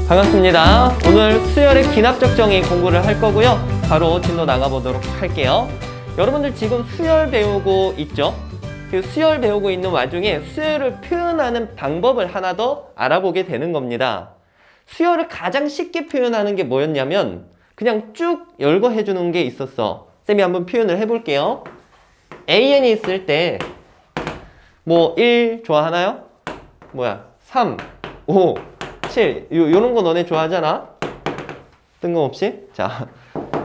반갑습니다. 오늘 수열의 기납적 정의 공부를 할 거고요. 바로 진로 나가보도록 할게요. 여러분들 지금 수열 배우고 있죠? 그 수열 배우고 있는 와중에 수열을 표현하는 방법을 하나 더 알아보게 되는 겁니다. 수열을 가장 쉽게 표현하는 게 뭐였냐면 그냥 쭉 열거해 주는 게 있었어. 쌤이 한번 표현을 해볼게요. AN이 있을 때 뭐 1 좋아하나요? 뭐야? 3, 5, 7 요런 거 너네 좋아하잖아? 뜬금없이? 자,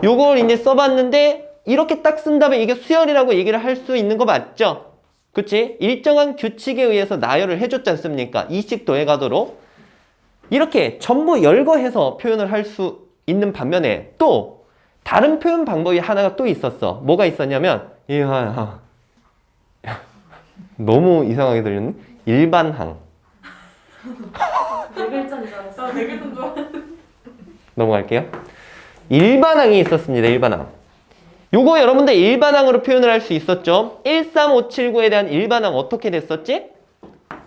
요걸 이제 써봤는데 이렇게 딱 쓴다면 이게 수열이라고 얘기를 할 수 있는 거 맞죠? 그치? 일정한 규칙에 의해서 나열을 해줬지 않습니까? 이씩 더해가도록 이렇게 전부 열거해서 표현을 할 수 있는 반면에 또 다른 표현 방법이 하나가 또 있었어. 뭐가 있었냐면 너무 이상하게 들렸네? 일반항. 네 글자인 줄 알았어. 네 글자인 줄 알았어. 넘어갈게요. 일반항이 있었습니다. 일반항. 요거 여러분들 일반항으로 표현을 할 수 있었죠. 13579에 대한 일반항 어떻게 됐었지?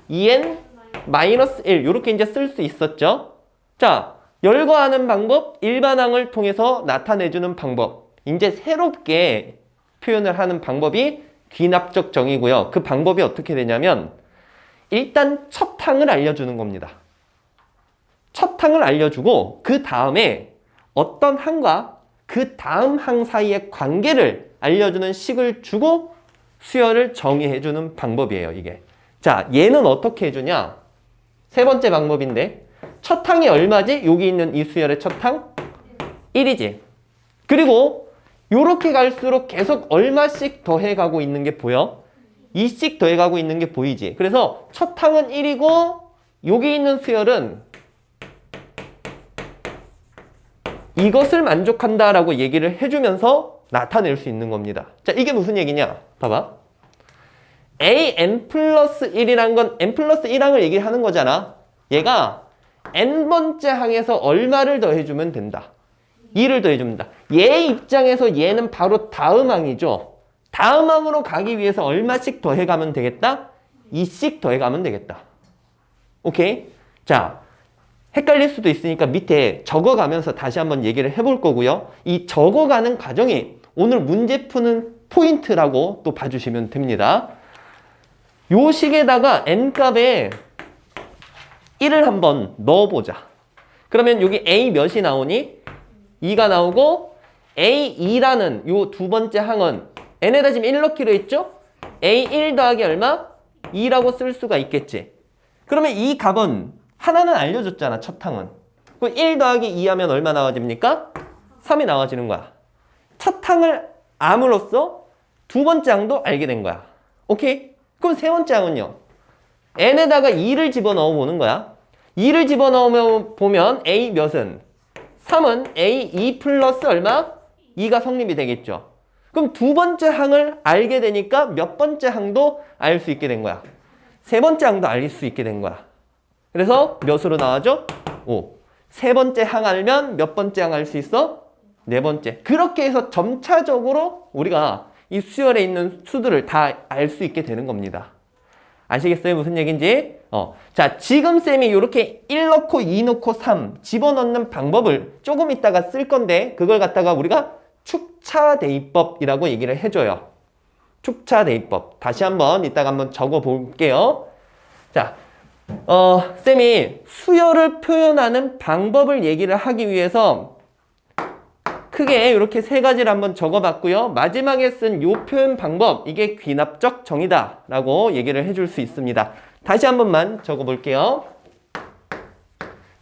2n-1 요렇게 이제 쓸 수 있었죠. 자, 열거하는 방법, 일반항을 통해서 나타내주는 방법. 이제 새롭게 표현을 하는 방법이 귀납적 정의고요. 그 방법이 어떻게 되냐면 일단 첫 항을 알려주는 겁니다. 첫 항을 알려주고 그 다음에 어떤 항과 그 다음 항 사이의 관계를 알려주는 식을 주고 수열을 정의해주는 방법이에요, 이게. 자, 얘는 어떻게 해주냐? 세 번째 방법인데 첫 항이 얼마지? 여기 있는 이 수열의 첫 항? 1이지. 그리고 요렇게 갈수록 계속 얼마씩 더해가고 있는 게 보여? 2씩 더해가고 있는 게 보이지. 그래서 첫 항은 1이고 여기 있는 수열은 이것을 만족한다라고 얘기를 해주면서 나타낼 수 있는 겁니다. 자, 이게 무슨 얘기냐? 봐봐. an 플러스 1이란 건 n 플러스 1항을 얘기하는 거잖아. 얘가 n번째 항에서 얼마를 더해주면 된다. 2를 더해줍니다. 얘 입장에서 얘는 바로 다음 항이죠. 다음 항으로 가기 위해서 얼마씩 더해가면 되겠다? 2씩 더해가면 되겠다. 오케이? 자, 헷갈릴 수도 있으니까 밑에 적어가면서 다시 한번 얘기를 해볼 거고요. 이 적어가는 과정이 오늘 문제 푸는 포인트라고 또 봐주시면 됩니다. 요 식에다가 n값에 1을 한번 넣어보자. 그러면 여기 a 몇이 나오니? 2가 나오고 A2라는 요 두 번째 항은 n에다 지금 1 넣기로 했죠? A1 더하기 얼마? 2라고 쓸 수가 있겠지. 그러면 이 값은 하나는 알려줬잖아, 첫 항은. 그럼 1 더하기 2 하면 얼마 나와집니까? 3이 나와지는 거야. 첫 항을 암으로써 두 번째 항도 알게 된 거야. 오케이? 그럼 세 번째 항은요? n에다가 2를 집어넣어 보는 거야. 2를 집어넣으면 보면 A 몇은? 3은 A2 플러스 얼마? 2가 성립이 되겠죠. 그럼 두 번째 항을 알게 되니까 몇 번째 항도 알 수 있게 된 거야. 세 번째 항도 알 수 있게 된 거야. 그래서 몇으로 나와죠? 5. 세 번째 항 알면 몇 번째 항 알 수 있어? 네 번째. 그렇게 해서 점차적으로 우리가 이 수열에 있는 수들을 다 알 수 있게 되는 겁니다. 아시겠어요? 무슨 얘기인지? 자, 지금 쌤이 이렇게 1 넣고 2 넣고 3 집어넣는 방법을 조금 있다가 쓸 건데 그걸 갖다가 우리가 축차대입법이라고 얘기를 해줘요. 축차대입법. 다시 한번 이따가 한번 적어 볼게요. 자, 쌤이 수열을 표현하는 방법을 얘기를 하기 위해서 크게 이렇게 세 가지를 한번 적어봤고요. 마지막에 쓴 요 표현 방법, 이게 귀납적 정의다 라고 얘기를 해줄 수 있습니다. 다시 한 번만 적어볼게요.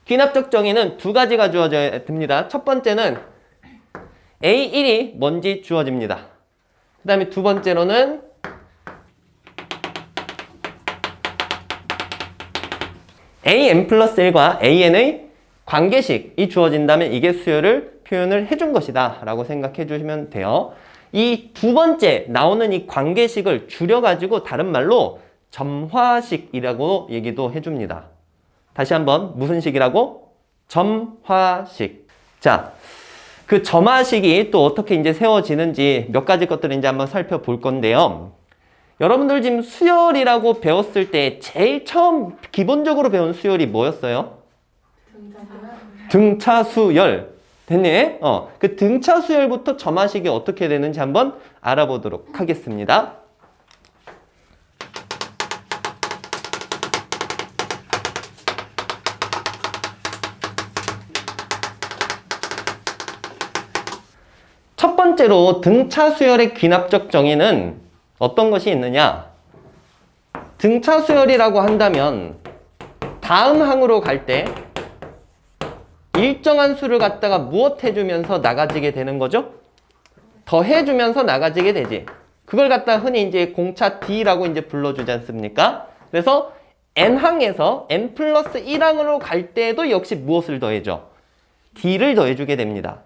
귀납적 정의는 두 가지가 주어져야 됩니다. 첫 번째는 A1이 뭔지 주어집니다. 그 다음에 두 번째로는 an 플러스 1과 an의 관계식이 주어진다면 이게 수열을 표현을 해준 것이다 라고 생각해 주시면 돼요. 이 두 번째 나오는 이 관계식을 줄여가지고 다른 말로 점화식이라고 얘기도 해줍니다. 다시 한번 무슨 식이라고? 점화식. 자, 그 점화식이 또 어떻게 이제 세워지는지 몇 가지 것들을 이제 한번 살펴볼 건데요. 여러분들 지금 수열이라고 배웠을 때 제일 처음 기본적으로 배운 수열이 뭐였어요? 등차 수열. 됐니? 그 등차 수열부터 점화식이 어떻게 되는지 한번 알아보도록 하겠습니다. 첫 번째로 등차 수열의 귀납적 정의는 어떤 것이 있느냐? 등차 수열이라고 한다면 다음 항으로 갈 때 일정한 수를 갖다가 무엇 해주면서 나가지게 되는 거죠? 더해주면서 나가지게 되지. 그걸 갖다 흔히 이제 공차 D라고 이제 불러주지 않습니까? 그래서 N항에서 N 플러스 1항으로 갈 때에도 역시 무엇을 더해줘? D를 더해주게 됩니다.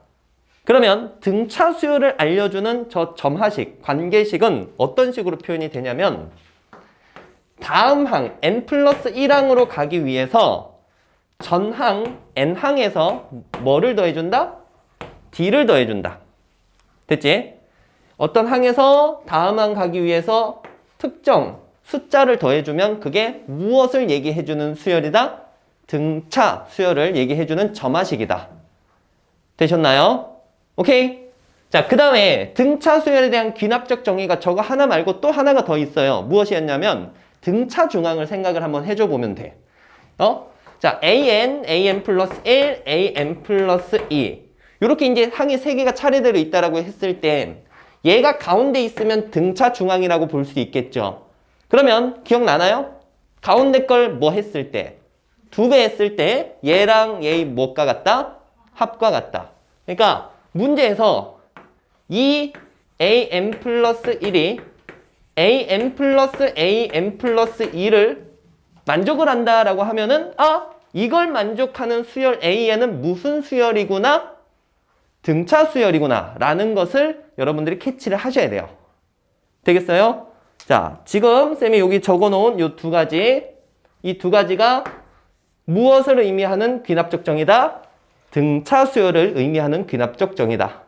그러면 등차 수열을 알려주는 저 점화식, 관계식은 어떤 식으로 표현이 되냐면 다음 항 N 플러스 1항으로 가기 위해서 전항 N항에서 뭐를 더해준다? D를 더해준다. 됐지? 어떤 항에서 다음 항 가기 위해서 특정 숫자를 더해주면 그게 무엇을 얘기해주는 수열이다? 등차 수열을 얘기해주는 점화식이다. 되셨나요? 오케이? 자, 그 다음에 등차 수열에 대한 귀납적 정의가 저거 하나 말고 또 하나가 더 있어요. 무엇이었냐면 등차 중항을 생각을 한번 해줘 보면 돼. 자, AN 플러스 1, AN 플러스 2. 이렇게 이제 항이 3개가 차례대로 있다라고 했을 때 얘가 가운데 있으면 등차 중항이라고 볼 수 있겠죠. 그러면 기억나나요? 가운데 걸 뭐 했을 때? 2배 했을 때 얘랑 얘의 뭐가 같다? 합과 같다. 그러니까 문제에서 이 AN 플러스 1이 AN 플러스 AN 플러스 2를 만족을 한다라고 하면은 이걸 만족하는 수열 AN은 무슨 수열이구나? 등차 수열이구나 라는 것을 여러분들이 캐치를 하셔야 돼요. 되겠어요? 자, 지금 쌤이 여기 적어놓은 이 두 가지, 이 두 가지가 무엇을 의미하는 귀납적 정의다? 등차 수열을 의미하는 귀납적 정의다.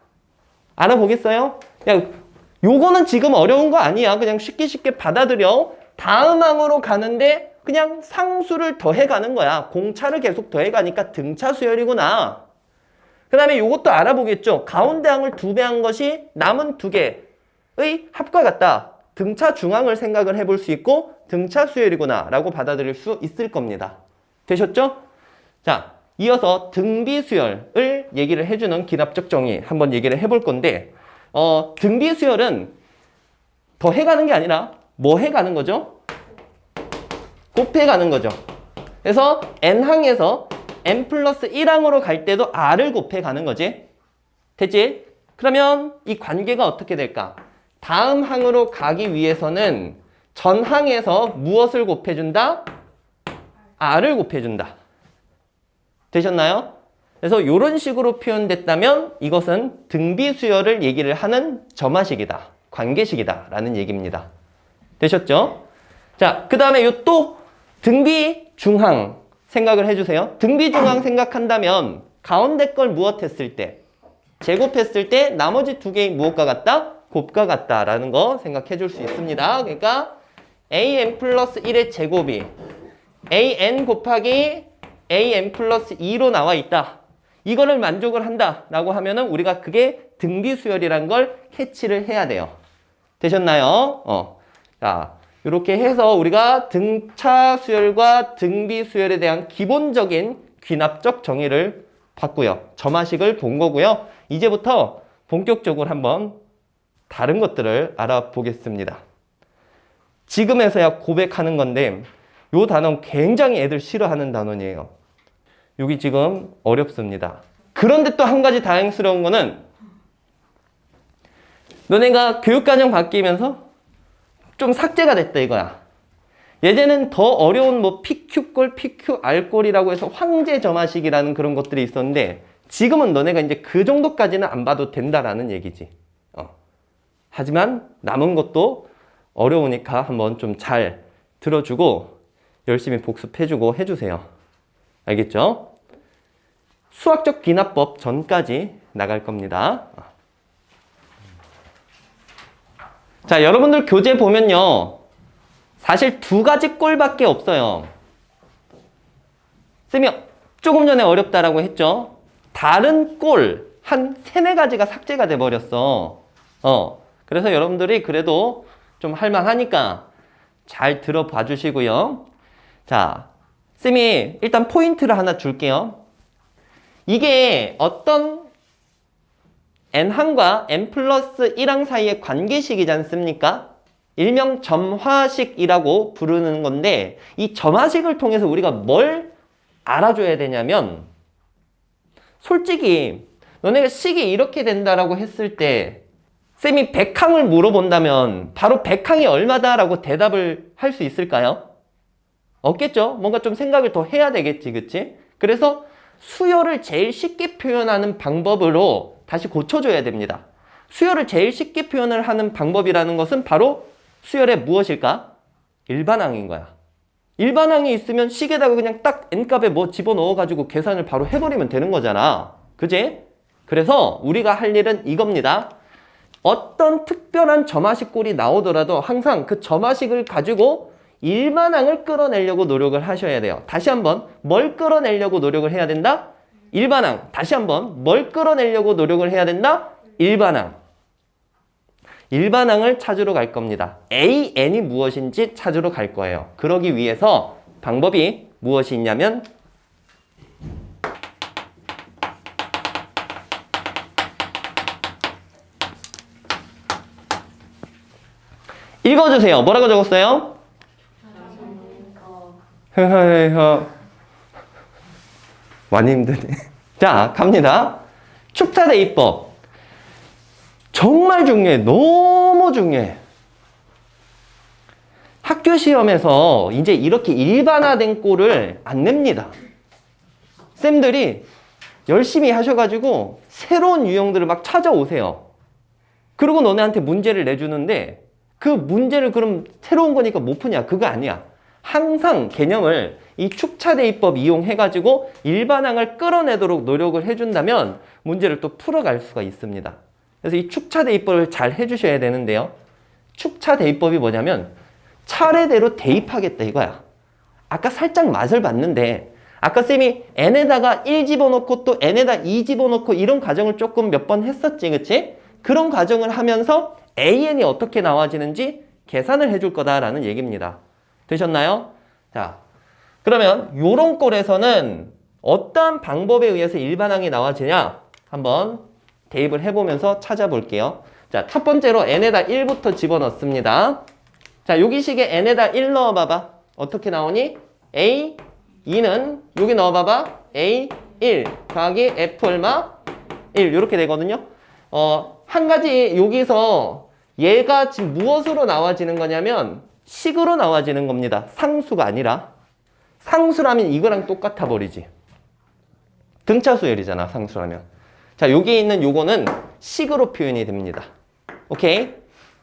알아보겠어요? 그냥 요거는 지금 어려운 거 아니야. 그냥 쉽게 받아들여. 다음 항으로 가는데 그냥 상수를 더해가는 거야. 공차를 계속 더해가니까 등차 수열이구나. 그 다음에 요것도 알아보겠죠. 가운데 항을 2배 한 것이 남은 2개의 합과 같다. 등차 중항을 생각을 해볼 수 있고 등차 수열이구나 라고 받아들일 수 있을 겁니다. 되셨죠? 자, 이어서 등비수열을 얘기를 해주는 귀납적 정의 한번 얘기를 해볼 건데 등비수열은 더해가는 게 아니라 뭐 해가는 거죠? 곱해가는 거죠. 그래서 N항에서 N 플러스 1항으로 갈 때도 R을 곱해가는 거지. 됐지? 그러면 이 관계가 어떻게 될까? 다음 항으로 가기 위해서는 전 항에서 무엇을 곱해준다? R을 곱해준다. 되셨나요? 그래서 이런 식으로 표현됐다면 이것은 등비수열을 얘기를 하는 점화식이다. 관계식이다. 라는 얘기입니다. 되셨죠? 자, 그 다음에 요 또 등비중항 생각을 해주세요. 등비중항 생각한다면 가운데 걸 무엇 했을 때? 제곱했을 때 나머지 2개의 무엇과 같다? 곱과 같다. 라는 거 생각해 줄 수 있습니다. 그러니까 AN 플러스 1의 제곱이 AN 곱하기 AN 플러스 2로 나와 있다. 이거를 만족을 한다 라고 하면은 우리가 그게 등비수열이란 걸 캐치를 해야 돼요. 되셨나요? 자, 이렇게 해서 우리가 등차 수열과 등비수열에 대한 기본적인 귀납적 정의를 봤고요. 점화식을 본 거고요. 이제부터 본격적으로 한번 다른 것들을 알아보겠습니다. 지금에서야 고백하는 건데 이 단어는 굉장히 애들 싫어하는 단원이에요. 여기 지금 어렵습니다. 그런데 또 한 가지 다행스러운 거는 너네가 교육과정 바뀌면서 좀 삭제가 됐다 이거야. 예전에는 더 어려운 뭐 PQ꼴, PQR꼴이라고 해서 황제 점화식이라는 그런 것들이 있었는데 지금은 너네가 이제 그 정도까지는 안 봐도 된다라는 얘기지. 하지만 남은 것도 어려우니까 한번 좀 잘 들어주고 열심히 복습해주고 해주세요. 알겠죠? 수학적 귀납법 전까지 나갈 겁니다. 자, 여러분들 교재 보면요. 사실 2가지 꼴밖에 없어요. 쌤이 조금 전에 어렵다라고 했죠. 다른 꼴 한 3, 4가지가 삭제가 돼 버렸어. 그래서 여러분들이 그래도 좀 할만하니까 잘 들어봐 주시고요. 자, 쌤이 일단 포인트를 하나 줄게요. 이게 어떤 n항과 n 플러스 1항 사이의 관계식이지 않습니까? 일명 점화식이라고 부르는 건데 이 점화식을 통해서 우리가 뭘 알아줘야 되냐면 솔직히 너네가 식이 이렇게 된다라고 했을 때 쌤이 100항을 물어본다면 바로 100항이 얼마다라고 대답을 할 수 있을까요? 없겠죠? 뭔가 좀 생각을 더 해야 되겠지, 그치? 그래서 수열을 제일 쉽게 표현하는 방법으로 다시 고쳐줘야 됩니다. 수열을 제일 쉽게 표현을 하는 방법이라는 것은 바로 수열의 무엇일까? 일반항인 거야. 일반항이 있으면 식에다가 그냥 딱 n값에 뭐 집어넣어가지고 계산을 바로 해버리면 되는 거잖아. 그지? 그래서 우리가 할 일은 이겁니다. 어떤 특별한 점화식 꼴이 나오더라도 항상 그 점화식을 가지고 일반항을 끌어내려고 노력을 하셔야 돼요. 다시 한번 뭘 끌어내려고 노력을 해야 된다? 일반항. 다시 한번 뭘 끌어내려고 노력을 해야 된다? 일반항. 일반항을 찾으러 갈 겁니다. AN이 무엇인지 찾으러 갈 거예요. 그러기 위해서 방법이 무엇이 있냐면 읽어주세요. 뭐라고 적었어요? 많이 힘드네. 자, 갑니다. 축차대입법. 정말 중요해. 너무 중요해. 학교 시험에서 이제 이렇게 일반화된 꼴을 안 냅니다. 쌤들이 열심히 하셔가지고 새로운 유형들을 막 찾아오세요. 그리고 너네한테 문제를 내주는데 그 문제를 그럼 새로운 거니까 못 푸냐? 그거 아니야. 항상 개념을 이 축차대입법 이용해가지고 일반항을 끌어내도록 노력을 해준다면 문제를 또 풀어갈 수가 있습니다. 그래서 이 축차대입법을 잘 해주셔야 되는데요. 축차대입법이 뭐냐면 차례대로 대입하겠다 이거야. 아까 살짝 맛을 봤는데 아까 쌤이 n에다가 1 집어넣고 또 n에다 2 집어넣고 이런 과정을 조금 몇 번 했었지, 그치? 그런 과정을 하면서 an이 어떻게 나와지는지 계산을 해줄 거다라는 얘기입니다. 되셨나요? 자, 그러면 요런 꼴에서는 어떠한 방법에 의해서 일반항이 나와지냐? 한번 대입을 해보면서 찾아볼게요. 자, 첫 번째로 n에다 1부터 집어넣습니다. 자, 여기 식에 n에다 1 넣어봐봐. 어떻게 나오니? a 2는 여기 넣어봐봐. a 1 더하기 f 얼마? 1 이렇게 되거든요. 한 가지 여기서 얘가 지금 무엇으로 나와지는 거냐면 식으로 나와지는 겁니다. 상수가 아니라. 상수라면 이거랑 똑같아 버리지. 등차수열이잖아, 상수라면. 자, 여기 있는 요거는 식으로 표현이 됩니다. 오케이?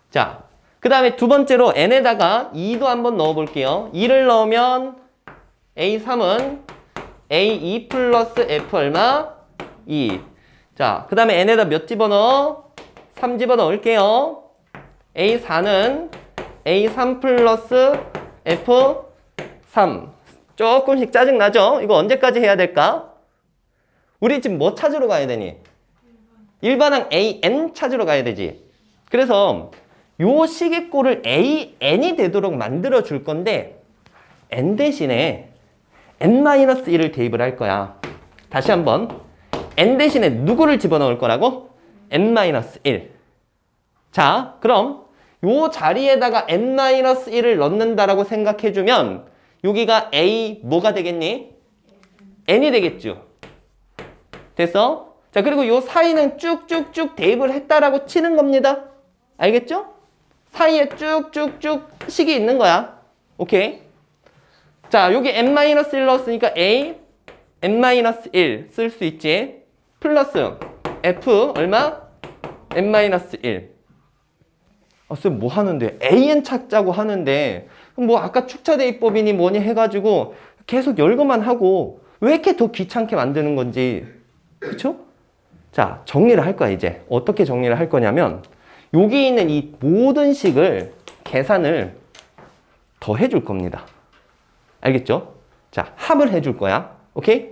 자, 그 다음에 두 번째로 n에다가 2도 한번 넣어볼게요. 2를 넣으면 a3은 a2 플러스 f 얼마? 2. 자, 그 다음에 n에다 몇 집어넣어? 3 집어넣을게요. a4는 a3 플러스 f3. 조금씩 짜증나죠? 이거 언제까지 해야 될까? 우리 지금 뭐 찾으러 가야 되니? 일반항 an 찾으러 가야 되지. 그래서 요 식의 꼴을 an이 되도록 만들어 줄 건데 n 대신에 n-1을 대입을 할 거야. 다시 한번 n 대신에 누구를 집어넣을 거라고? n-1. 자, 그럼 요 자리에다가 n-1을 넣는다라고 생각해주면 여기가 a 뭐가 되겠니? n이 되겠죠. 됐어? 자, 그리고 요 사이는 쭉쭉쭉 대입을 했다라고 치는 겁니다. 알겠죠? 사이에 쭉쭉쭉 식이 있는 거야. 오케이? 자, 여기 n-1 넣었으니까 a n-1 쓸 수 있지. 플러스 f 얼마? n-1. 쌤 뭐 하는데? an 찾자고 하는데 뭐 아까 축차대입법이니 뭐니 해가지고 계속 열거만 하고 왜 이렇게 더 귀찮게 만드는 건지. 그쵸? 자, 정리를 할 거야 이제. 어떻게 정리를 할 거냐면 여기 있는 이 모든 식을 계산을 더 해줄 겁니다. 알겠죠? 자, 합을 해줄 거야. 오케이?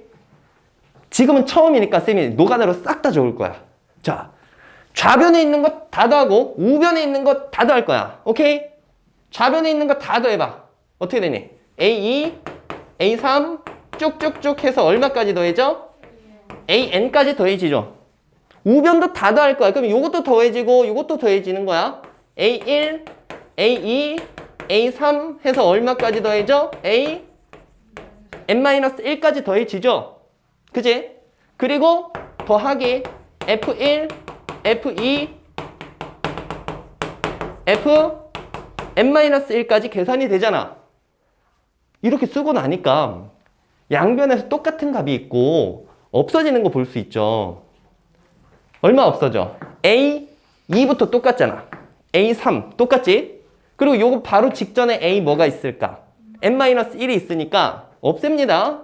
지금은 처음이니까 쌤이 노가다로 싹 다 적을 거야. 자, 좌변에 있는 것 다 더하고 우변에 있는 것 다 더할 거야. 오케이? 좌변에 있는 것 다 더해봐. 어떻게 되니? A2, A3 쭉쭉쭉 해서 얼마까지 더해져? AN까지 더해지죠. 우변도 다 더할 거야. 그럼 이것도 더해지고 이것도 더해지는 거야. A1, A2, A3 해서 얼마까지 더해져? N-1까지 더해지죠. 그지? 그리고 더하기 F1, F2, N-1까지 계산이 되잖아. 이렇게 쓰고 나니까 양변에서 똑같은 값이 있고 없어지는 거 볼 수 있죠. 얼마 없어져? A2부터 똑같잖아. A3 똑같지? 그리고 요거 바로 직전에 A 뭐가 있을까? N-1이 있으니까 없앱니다.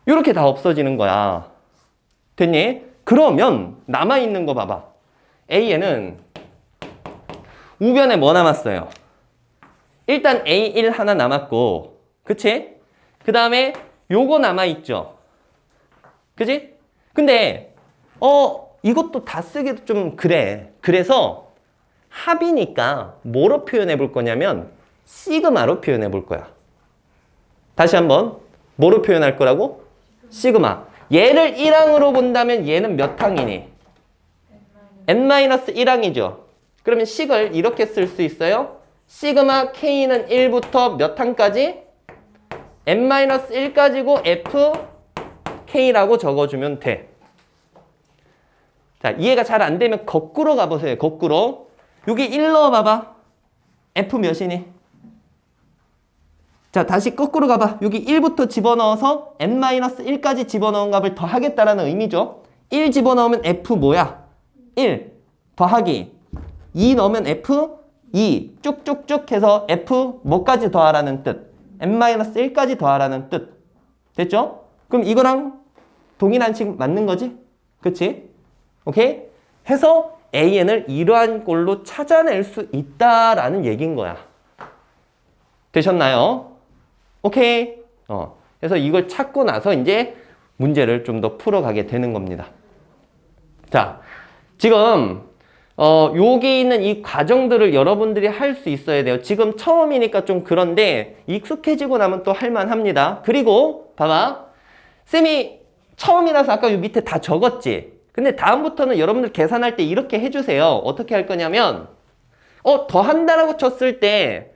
이렇게 다 없어지는 거야. 됐니? 그러면 남아있는 거 봐봐. A에는 우변에 뭐 남았어요? 일단 A1 하나 남았고, 그치? 그 다음에 요거 남아있죠? 그치? 근데 이것도 다 쓰기도 좀 그래. 그래서 합이니까 뭐로 표현해 볼 거냐면 시그마로 표현해 볼 거야. 다시 한번 뭐로 표현할 거라고? 시그마. 얘를 1항으로 본다면 얘는 몇 항이니? N-1항이죠. 그러면 식을 이렇게 쓸 수 있어요. 시그마 K는 1부터 몇 항까지? N-1까지고 FK라고 적어주면 돼. 자, 이해가 잘 안 되면 거꾸로 가보세요. 거꾸로. 여기 1 넣어봐봐. F 몇이니? 자, 다시 거꾸로 가봐. 여기 1부터 집어넣어서 N-1까지 집어넣은 값을 더하겠다라는 의미죠. 1 집어넣으면 F 뭐야? 1 더하기 2 넣으면 F 2 쭉쭉쭉 해서 F 뭐까지 더하라는 뜻. N-1까지 더하라는 뜻. 됐죠? 그럼 이거랑 동일한 식 맞는 거지? 그치? 오케이? 해서 AN을 이러한 꼴로 찾아낼 수 있다라는 얘기인 거야. 되셨나요? 오케이? 그래서 이걸 찾고 나서 이제 문제를 좀 더 풀어가게 되는 겁니다. 자, 지금 여기 있는 이 과정들을 여러분들이 할 수 있어야 돼요. 지금 처음이니까 좀 그런데 익숙해지고 나면 또 할만합니다. 그리고 봐봐. 쌤이 처음이라서 아까 요 밑에 다 적었지? 근데 다음부터는 여러분들 계산할 때 이렇게 해주세요. 어떻게 할 거냐면 더한다라고 쳤을 때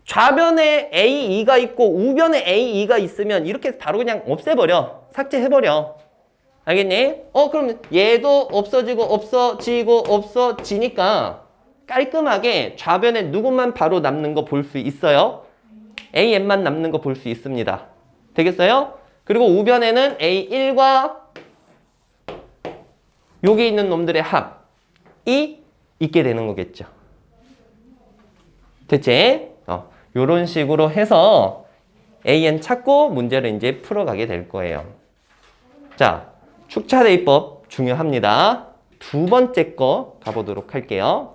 좌변에 A2가 있고 우변에 A2가 있으면 이렇게 바로 그냥 없애버려. 삭제해버려. 알겠니? 그럼 얘도 없어지니까 깔끔하게 좌변에 누구만 바로 남는 거 볼 수 있어요. AN만 남는 거 볼 수 있습니다. 되겠어요? 그리고 우변에는 A1과 여기 있는 놈들의 합이 있게 되는 거겠죠. 됐지? 요런 식으로 해서 AN 찾고 문제를 이제 풀어가게 될 거예요. 자, 축차대입법 중요합니다. 두 번째 거 가보도록 할게요.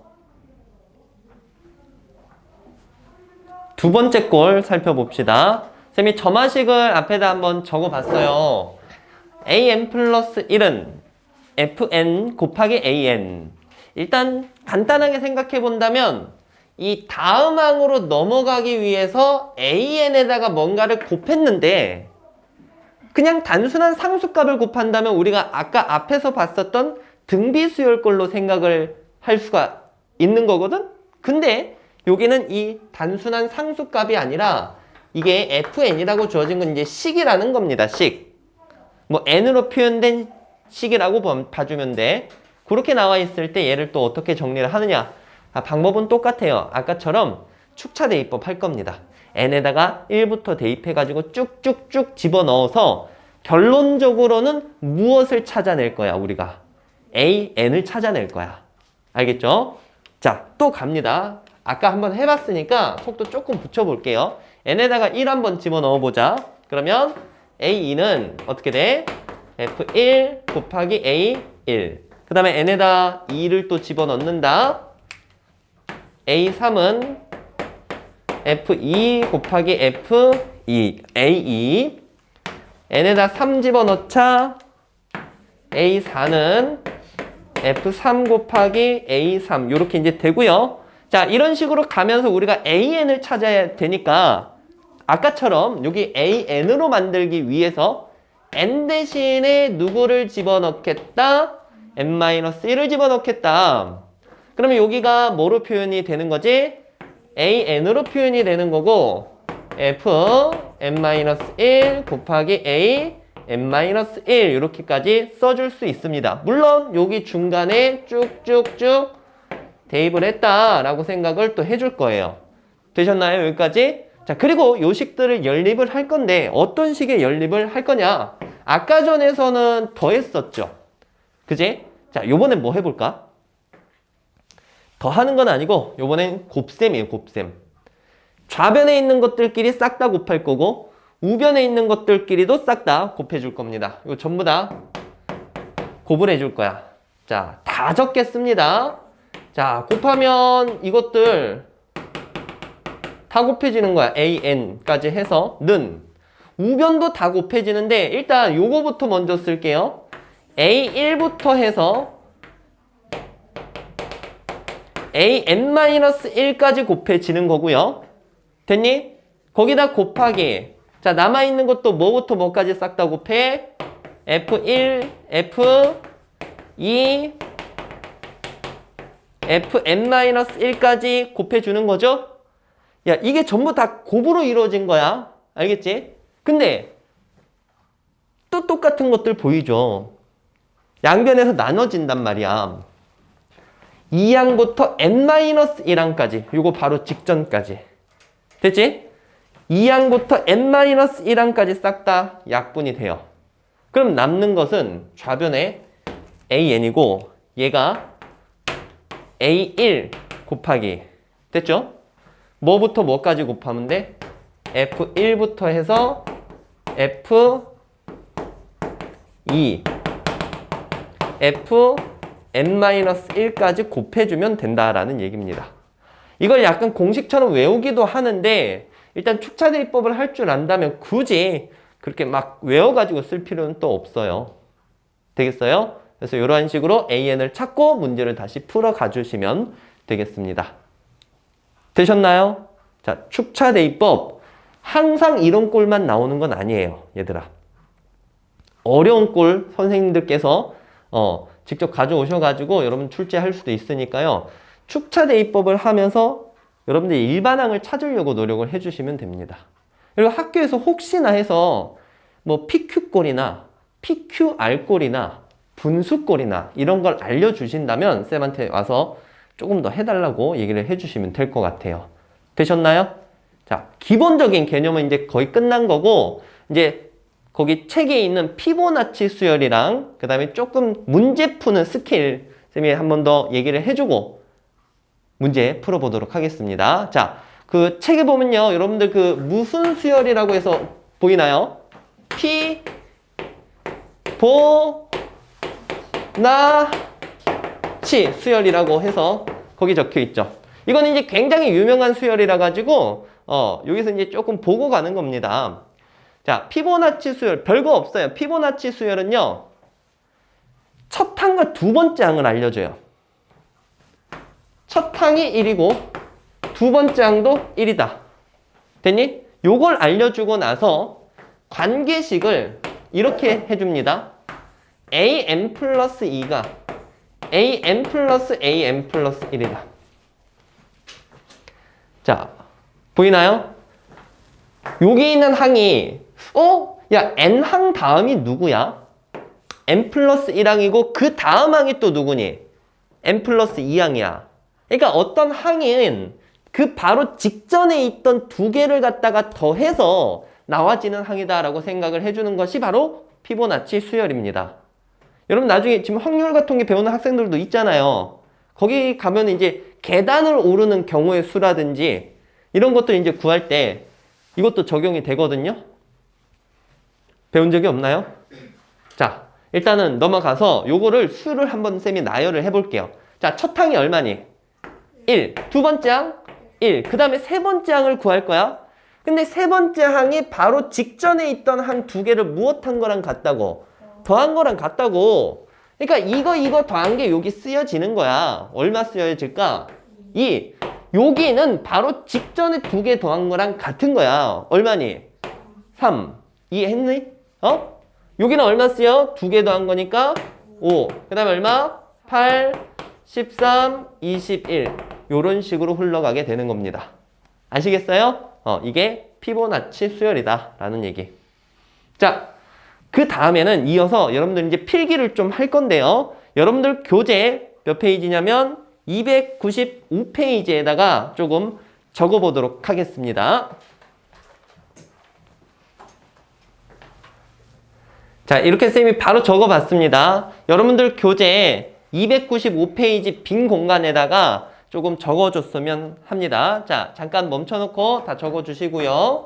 두 번째 꼴 살펴봅시다. 쌤이 점화식을 앞에다 한번 적어봤어요. AN 플러스 1은 FN 곱하기 AN. 일단 간단하게 생각해 본다면 이 다음 항으로 넘어가기 위해서 AN에다가 뭔가를 곱했는데 그냥 단순한 상수값을 곱한다면 우리가 아까 앞에서 봤었던 등비수열꼴로 생각을 할 수가 있는 거거든? 근데 여기는 이 단순한 상수값이 아니라 이게 FN이라고 주어진 건 이제 식이라는 겁니다. 식. 뭐 N으로 표현된 식이라고 봐주면 돼. 그렇게 나와 있을 때 얘를 또 어떻게 정리를 하느냐? 방법은 똑같아요. 아까처럼 축차대입법 할 겁니다. N에다가 1부터 대입해가지고 쭉쭉쭉 집어넣어서 결론적으로는 무엇을 찾아낼 거야, 우리가? AN을 찾아낼 거야. 알겠죠? 자, 또 갑니다. 아까 한번 해봤으니까 속도 조금 붙여볼게요. N에다가 1 한번 집어넣어보자. 그러면 A2는 어떻게 돼? F1 곱하기 A1. 그 다음에 N에다 2를 또 집어넣는다. A3은 F2 곱하기 F2. A2 n에다 3 집어넣자. A4는 F3 곱하기 A3 이렇게 이제 되고요. 자, 이런 식으로 가면서 우리가 AN을 찾아야 되니까 아까처럼 여기 AN으로 만들기 위해서 N 대신에 누구를 집어넣겠다? N-1을 집어넣겠다. 그러면 여기가 뭐로 표현이 되는 거지? AN으로 표현이 되는 거고 F N-1 곱하기 A N-1 이렇게까지 써줄 수 있습니다. 물론 여기 중간에 쭉쭉쭉 대입을 했다라고 생각을 또 해줄 거예요. 되셨나요? 여기까지? 자, 그리고 요 식들을 연립을 할 건데 어떤 식의 연립을 할 거냐? 아까 전에서는 더했었죠. 그지? 자, 요번엔 뭐 해볼까? 더하는 건 아니고 요번엔 곱셈이에요. 곱셈. 좌변에 있는 것들끼리 싹 다 곱할 거고 우변에 있는 것들끼리도 싹 다 곱해줄 겁니다. 이거 전부 다 곱을 해줄 거야. 자, 다 적겠습니다. 자, 곱하면 이것들 다 곱해지는 거야. AN까지 해서 는 우변도 다 곱해지는데 일단 요거부터 먼저 쓸게요. A1부터 해서 AN-1까지 곱해지는 거고요. 됐니? 거기다 곱하기. 자, 남아있는 것도 뭐부터 뭐까지 싹 다 곱해? F1, F2, Fn-1까지 곱해주는 거죠? 야, 이게 전부 다 곱으로 이루어진 거야. 알겠지? 근데 또 똑같은 것들 보이죠? 양변에서 나눠진단 말이야. 2항부터 n-1항까지 요거 바로 직전까지 됐지? 2항부터 n-1항까지 싹 다 약분이 돼요. 그럼 남는 것은 좌변에 an이고 얘가 a1 곱하기 됐죠? 뭐부터 뭐까지 곱하면 돼? f1부터 해서 f2 Fn-1까지 곱해주면 된다라는 얘기입니다. 이걸 약간 공식처럼 외우기도 하는데 일단 축차대입법을 할 줄 안다면 굳이 그렇게 막 외워가지고 쓸 필요는 또 없어요. 되겠어요? 그래서 이러한 식으로 AN을 찾고 문제를 다시 풀어가 주시면 되겠습니다. 되셨나요? 자, 축차대입법 항상 이런 꼴만 나오는 건 아니에요. 얘들아. 어려운 꼴 선생님들께서 직접 가져오셔가지고 여러분 출제할 수도 있으니까요. 축차대입법을 하면서 여러분들 일반항을 찾으려고 노력을 해주시면 됩니다. 그리고 학교에서 혹시나 해서 뭐 PQ꼴이나 PQR꼴이나 분수꼴이나 이런 걸 알려주신다면 쌤한테 와서 조금 더 해달라고 얘기를 해주시면 될 것 같아요. 되셨나요? 자, 기본적인 개념은 이제 거의 끝난 거고 이제 거기 책에 있는 피보나치 수열이랑 그 다음에 조금 문제 푸는 스킬 쌤이 한 번 더 얘기를 해주고 문제 풀어보도록 하겠습니다. 자, 그 책에 보면요. 여러분들 그 무슨 수열이라고 해서 보이나요? 피보나치 수열이라고 해서 거기 적혀 있죠. 이거는 이제 굉장히 유명한 수열이라 가지고 여기서 이제 조금 보고 가는 겁니다. 자, 피보나치 수열 별거 없어요. 피보나치 수열은요. 첫 항과 두 번째 항을 알려줘요. 첫 항이 1이고 두 번째 항도 1이다. 됐니? 요걸 알려주고 나서 관계식을 이렇게 해줍니다. an 플러스 2가 an 플러스 an 플러스 1이다. 자, 보이나요? 여기 있는 항이 야, n항 다음이 누구야? n 플러스 1항이고 그 다음 항이 또 누구니? n 플러스 2항이야. 그러니까 어떤 항인 그 바로 직전에 있던 두 개를 갖다가 더해서 나와지는 항이다라고 생각을 해주는 것이 바로 피보나치 수열입니다. 여러분 나중에 지금 확률 같은 게 배우는 학생들도 있잖아요. 거기 가면 이제 계단을 오르는 경우의 수라든지 이런 것들 이제 구할 때 이것도 적용이 되거든요. 배운 적이 없나요? 자, 일단은 넘어가서 요거를 수를 한번 쌤이 나열을 해볼게요. 자, 첫 항이 얼마니? 1. 두 번째 항? 1. 그 다음에 세 번째 항을 구할 거야. 근데 세 번째 항이 바로 직전에 있던 항 두 개를 무엇한 거랑 같다고? 더한 거랑 같다고. 그러니까 이거 더한 게 여기 쓰여지는 거야. 얼마 쓰여질까? 2. 여기는 바로 직전에 두 개 더한 거랑 같은 거야. 얼마니? 3. 이해했니? 어? 여기는 얼마 쓰여? 두 개 더한 거니까 5. 그 다음에 얼마? 8, 13, 21. 요런 식으로 흘러가게 되는 겁니다. 아시겠어요? 이게 피보나치 수열이다 라는 얘기. 자, 그 다음에는 이어서 여러분들 이제 필기를 좀 할 건데요. 여러분들 교재 몇 페이지냐면 295페이지에다가 조금 적어보도록 하겠습니다. 자, 이렇게 쌤이 바로 적어봤습니다. 여러분들 교재 295페이지 빈 공간에다가 조금 적어줬으면 합니다. 자, 잠깐 멈춰놓고 다 적어주시고요.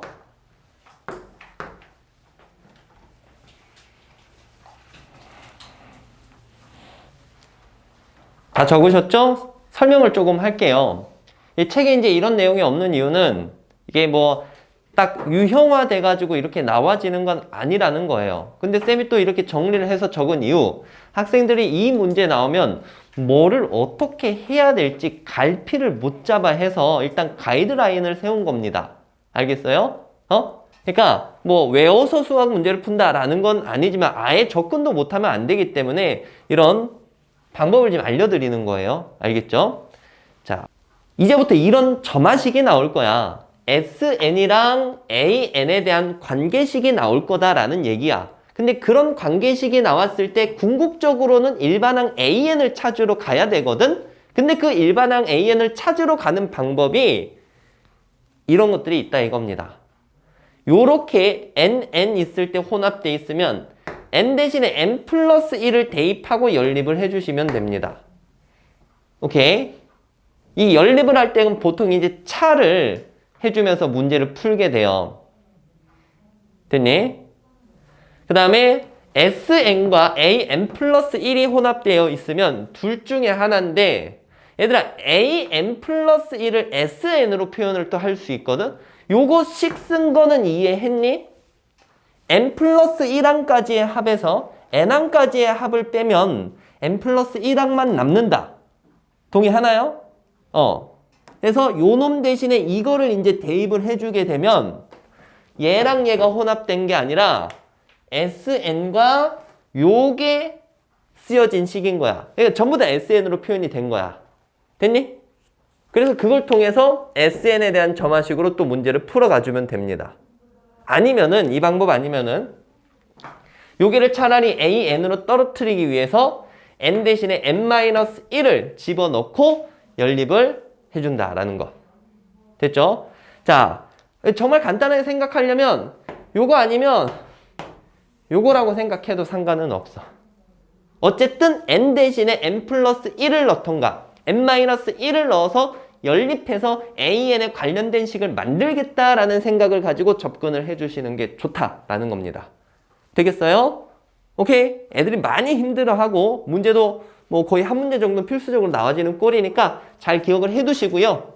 다 적으셨죠? 설명을 조금 할게요. 이 책에 이제 이런 내용이 없는 이유는 이게 뭐 딱 유형화 돼가지고 이렇게 나와지는 건 아니라는 거예요. 근데 쌤이 또 이렇게 정리를 해서 적은 이유, 학생들이 이 문제 나오면 뭐를 어떻게 해야 될지 갈피를 못 잡아 해서 일단 가이드라인을 세운 겁니다. 알겠어요? 그러니까 뭐 외워서 수학 문제를 푼다라는 건 아니지만 아예 접근도 못하면 안 되기 때문에 이런 방법을 좀 알려드리는 거예요. 알겠죠? 자, 이제부터 이런 점화식이 나올 거야. SN이랑 AN에 대한 관계식이 나올 거다라는 얘기야. 근데 그런 관계식이 나왔을 때 궁극적으로는 일반항 AN을 찾으러 가야 되거든? 근데 그 일반항 AN을 찾으러 가는 방법이 이런 것들이 있다 이겁니다. 요렇게 NN 있을 때 혼합돼 있으면 N 대신에 N 플러스 1을 대입하고 연립을 해주시면 됩니다. 오케이? 이 연립을 할 때는 보통 이제 차를 해주면서 문제를 풀게 돼요. 됐니? 그 다음에 SN과 AN 플러스 1이 혼합되어 있으면 둘 중에 하나인데 얘들아 AN 플러스 1을 SN으로 표현을 또 할 수 있거든? 요거식 쓴 거는 이해했니? N 플러스 1항까지의 합에서 N항까지의 합을 빼면 N 플러스 1항만 남는다. 동의하나요? 그래서 요놈 대신에 이거를 이제 대입을 해주게 되면 얘랑 얘가 혼합된 게 아니라 SN과 요게 쓰여진 식인 거야. 그러니까 전부 다 SN으로 표현이 된 거야. 됐니? 그래서 그걸 통해서 SN에 대한 점화식으로 또 문제를 풀어가주면 됩니다. 아니면은 이 방법 아니면은 여기를 차라리 AN으로 떨어뜨리기 위해서 N 대신에 N-1을 집어넣고 연립을 해준다라는 거. 됐죠? 자, 정말 간단하게 생각하려면 요거 아니면 요거라고 생각해도 상관은 없어. 어쨌든 N 대신에 N 플러스 1을 넣던가 N-1을 넣어서 연립해서 AN에 관련된 식을 만들겠다라는 생각을 가지고 접근을 해주시는 게 좋다라는 겁니다. 되겠어요? 오케이. 애들이 많이 힘들어하고 문제도 뭐 거의 한 문제 정도 필수적으로 나와지는 꼴이니까 잘 기억을 해두시고요.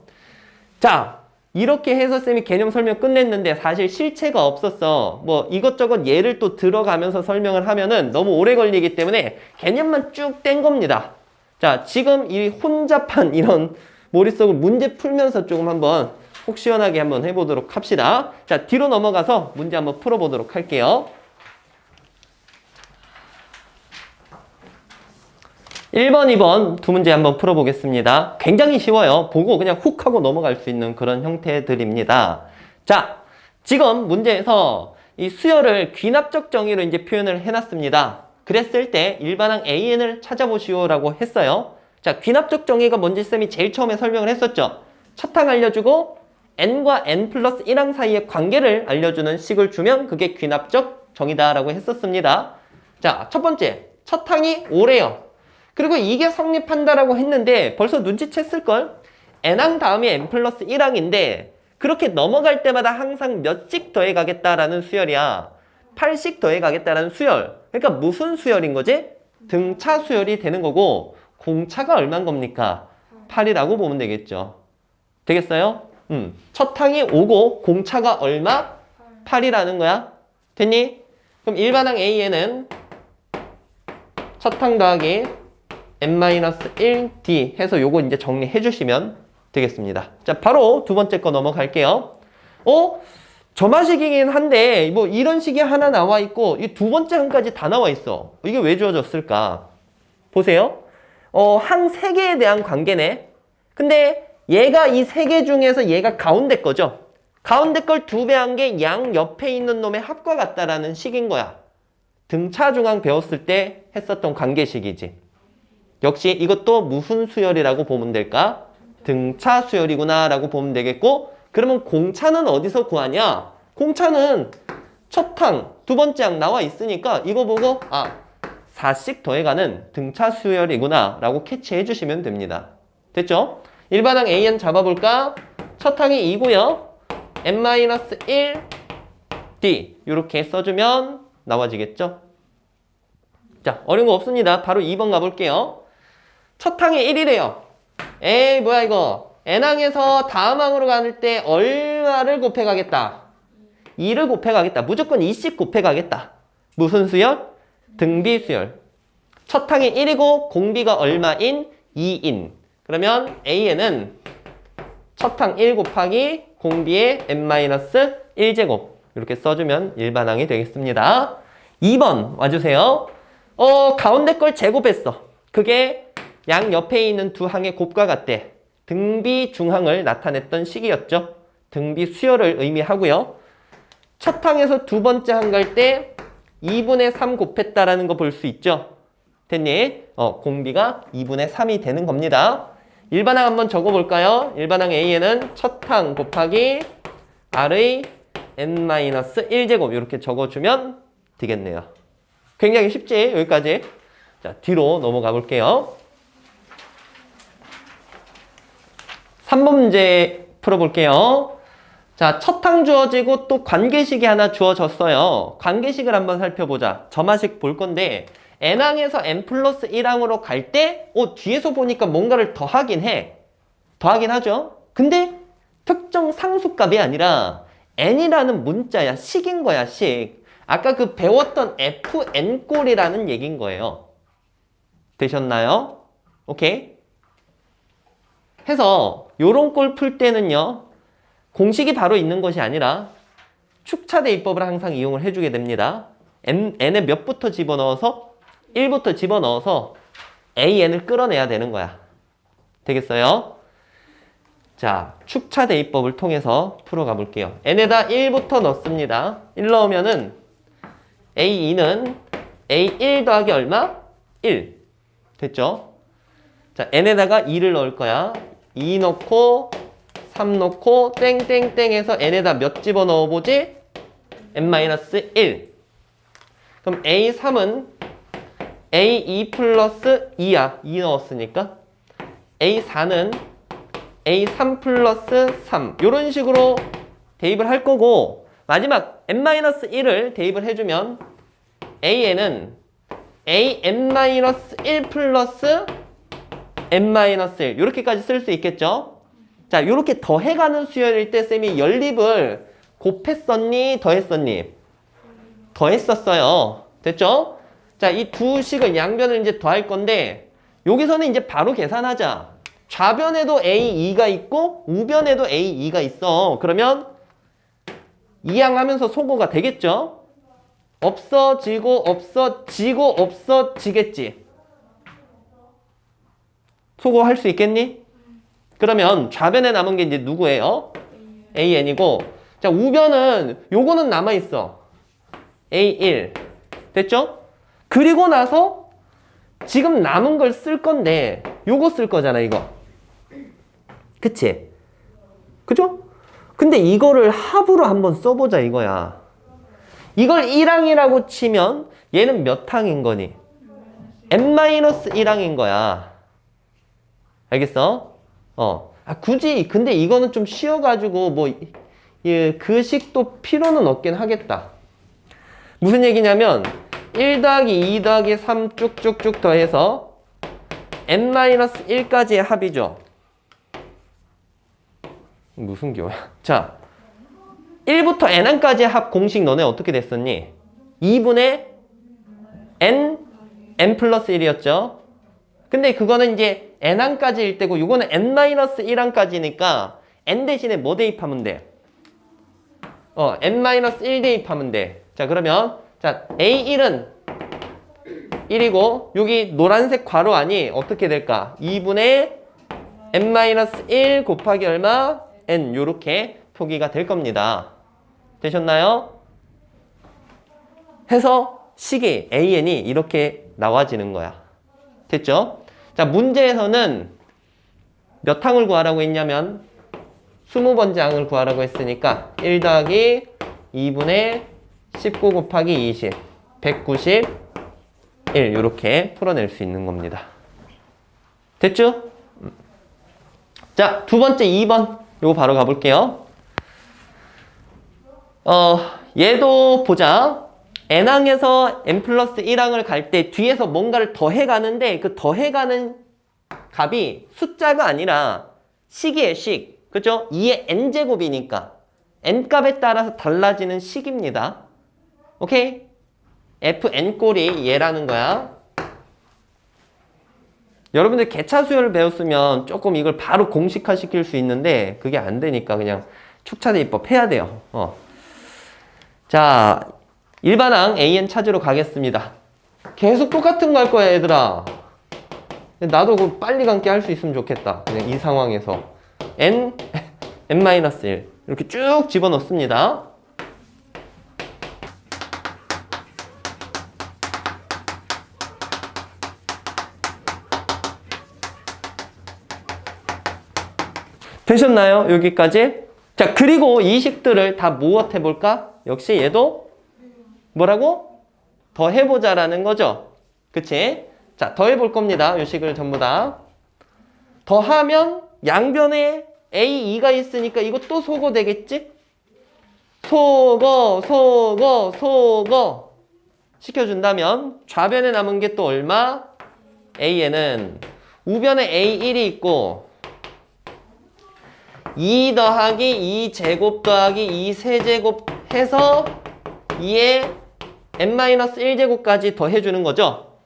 자, 이렇게 해서 쌤이 개념 설명 끝냈는데 사실 실체가 없었어. 뭐 이것저것 예를 또 들어가면서 설명을 하면은 너무 오래 걸리기 때문에 개념만 쭉 뗀 겁니다. 자, 지금 이 혼잡한 이런 머릿속을 문제 풀면서 조금 한번 속 시원하게 한번 해보도록 합시다. 자, 뒤로 넘어가서 문제 한번 풀어보도록 할게요. 1번, 2번 두 문제 한번 풀어보겠습니다. 굉장히 쉬워요. 보고 그냥 훅 하고 넘어갈 수 있는 그런 형태들입니다. 자, 지금 문제에서 이 수열을 귀납적 정의로 이제 표현을 해놨습니다. 그랬을 때 일반항 AN을 찾아보시오라고 했어요. 자, 귀납적 정의가 뭔지 쌤이 제일 처음에 설명을 했었죠. 첫 항 알려주고 N과 N 플러스 1항 사이의 관계를 알려주는 식을 주면 그게 귀납적 정의다라고 했었습니다. 자, 첫 번째, 첫 항이 5래요. 그리고 이게 성립한다라고 했는데 벌써 눈치챘을걸? N항 다음이 N 플러스 1항인데 그렇게 넘어갈 때마다 항상 몇씩 더해가겠다라는 수열이야. 8씩 더해가겠다라는 수열. 그러니까 무슨 수열인 거지? 등차 수열이 되는 거고 공차가 얼마인 겁니까? 8이라고 보면 되겠죠. 되겠어요? 첫 항이 5고 공차가 얼마? 8이라는 거야. 됐니? 그럼 일반항 A에는 첫 항 더하기 n-1d 해서 요거 이제 정리해 주시면 되겠습니다. 자, 바로 두 번째 거 넘어갈게요. 점화식이긴 한데 뭐 이런 식이 하나 나와 있고 이 두 번째 항까지 다 나와 있어. 이게 왜 주어졌을까? 보세요. 항 3개에 대한 관계네. 근데 얘가 이 3개 중에서 얘가 가운데 거죠. 가운데 걸 2배 한 게 양 옆에 있는 놈의 합과 같다라는 식인 거야. 등차 중항 배웠을 때 했었던 관계식이지. 역시 이것도 무슨 수열이라고 보면 될까? 등차 수열이구나 라고 보면 되겠고, 그러면 공차는 어디서 구하냐? 공차는 첫 항, 두 번째 항 나와 있으니까 이거 보고 4씩 더해가는 등차 수열이구나 라고 캐치해 주시면 됩니다. 됐죠? 일반항 AN 잡아볼까? 첫 항이 2고요. n-1 D 이렇게 써주면 나와지겠죠? 자, 어려운 거 없습니다. 바로 2번 가볼게요. 첫 항이 1이래요. 에이 뭐야 이거. n항에서 다음 항으로 가는 때 얼마를 곱해가겠다? 2를 곱해가겠다. 무조건 2씩 곱해가겠다. 무슨 수열? 등비 수열. 첫 항이 1이고 공비가 얼마인? 2인. 그러면 A에는 첫 항 1 곱하기 공비의 n-1제곱 이렇게 써주면 일반항이 되겠습니다. 2번 와주세요. 가운데 걸 제곱했어. 그게 양 옆에 있는 두 항의 곱과 같대. 등비 중항을 나타냈던 식이었죠. 등비 수열을 의미하고요. 첫 항에서 두 번째 항 갈 때 2분의 3 곱했다라는 거 볼 수 있죠. 됐니? 공비가 2분의 3이 되는 겁니다. 일반항 한번 적어볼까요? 일반항 A에는 첫 항 곱하기 R의 n-1제곱 이렇게 적어주면 되겠네요. 굉장히 쉽지? 여기까지. 자, 뒤로 넘어가 볼게요. 3번 문제 풀어볼게요. 자, 첫 항 주어지고 또 관계식이 하나 주어졌어요. 관계식을 한번 살펴보자. 점화식 볼 건데 n항에서 n 플러스 1항으로 갈 때 뒤에서 보니까 뭔가를 더하긴 해. 더하긴 하죠. 근데 특정 상수값이 아니라 n이라는 문자야. 식인 거야, 식. 아까 그 배웠던 fn꼴이라는 얘기인 거예요. 되셨나요? 오케이? 해서 요런 꼴 풀 때는요. 공식이 바로 있는 것이 아니라 축차 대입법을 항상 이용을 해주게 됩니다. n에 몇부터 집어넣어서 1부터 집어넣어서 an을 끌어내야 되는 거야. 되겠어요? 자, 축차 대입법을 통해서 풀어가 볼게요. n에다 1부터 넣습니다. 1 넣으면은 a2는 a1 더하기 얼마? 1. 됐죠? 자, n에다가 2를 넣을 거야. 2 넣고 3 넣고 땡땡땡 해서 n에다 몇 집어넣어 보지? n-1. 그럼 a3은 a2 플러스 2야. 2 넣었으니까. a4는 a3 플러스 3. 이런 식으로 대입을 할 거고, 마지막 n-1을 대입을 해주면 a에는 an-1 플러스 n-1 이렇게까지 쓸 수 있겠죠? 자, 이렇게 더해가는 수열일 때 쌤이 연립을 곱했었니? 더했었니? 더했었어요. 됐죠? 자, 이 두 식을 양변을 이제 더할 건데 여기서는 이제 바로 계산하자. 좌변에도 A2가 있고 우변에도 A2가 있어. 그러면 이항하면서 소거가 되겠죠? 없어지고 없어지고 없어지겠지. 소거할 수 있겠니? 그러면 좌변에 남은 게 이제 누구예요? AN이고, 자, 우변은 요거는 남아있어. A1. 됐죠? 그리고 나서 지금 남은 걸 쓸 건데 요거 쓸 거잖아, 이거. 그치? 그죠? 근데 이거를 합으로 한번 써보자 이거야. 이걸 1항이라고 치면 얘는 몇 항인 거니? n-1항인 거야. 알겠어? 굳이 근데 이거는 좀 쉬워가지고 뭐 그 식도 필요는 없긴 하겠다. 무슨 얘기냐면 1 더하기 2 더하기 3 쭉쭉쭉 더해서 n-1까지의 합이죠. 무슨 교야? 자, 1부터 n항까지의 합 공식 너네 어떻게 됐었니? 2분의 n 플러스 1이었죠? 근데 그거는 이제 n항까지일 때고 이거는 n-1항까지니까 n 대신에 뭐 대입하면 돼? n-1 대입하면 돼. 자, 그러면 자, a1은 1이고 여기 노란색 괄호 안이 어떻게 될까? 2분의 n-1 곱하기 얼마? n 요렇게 표기가 될 겁니다. 되셨나요? 해서 식이 an이 이렇게 나와지는 거야. 됐죠? 자, 문제에서는 몇 항을 구하라고 했냐면 20번째 항을 구하라고 했으니까 1 더하기 2분의 19 곱하기 20 191 이렇게 풀어낼 수 있는 겁니다. 됐죠? 자, 두 번째 2번 요거 바로 가볼게요. 얘도 보자. n항에서 n 플러스 1항을 갈 때 뒤에서 뭔가를 더해가는데 그 더해가는 값이 숫자가 아니라 식이에요, 식. 그죠? 2의 n제곱이니까 n값에 따라서 달라지는 식입니다. 오케이? fn 꼴이 얘라는 거야. 여러분들 계차수열을 배웠으면 조금 이걸 바로 공식화 시킬 수 있는데 그게 안 되니까 그냥 축차대입법 해야 돼요. 자, 일반항 an 찾으러 가겠습니다. 계속 똑같은 거 할 거야, 얘들아. 나도 그 빨리 감기 할 수 있으면 좋겠다. 그냥 이 상황에서 n-1 이렇게 쭉 집어넣습니다. 되셨나요? 여기까지? 자, 그리고 이 식들을 다 무엇해볼까? 역시 얘도 뭐라고? 더해보자라는 거죠. 그치? 자, 더해볼 겁니다. 이 식을 전부 다. 더하면 양변에 A, 2가 있으니까 이거 또 소거 되겠지? 소거 시켜준다면 좌변에 남은 게 또 얼마? AN은 우변에 A1이 있고 2 더하기 2제곱 더하기 2세제곱 해서 2에 n-1제곱까지 더해주는 거죠.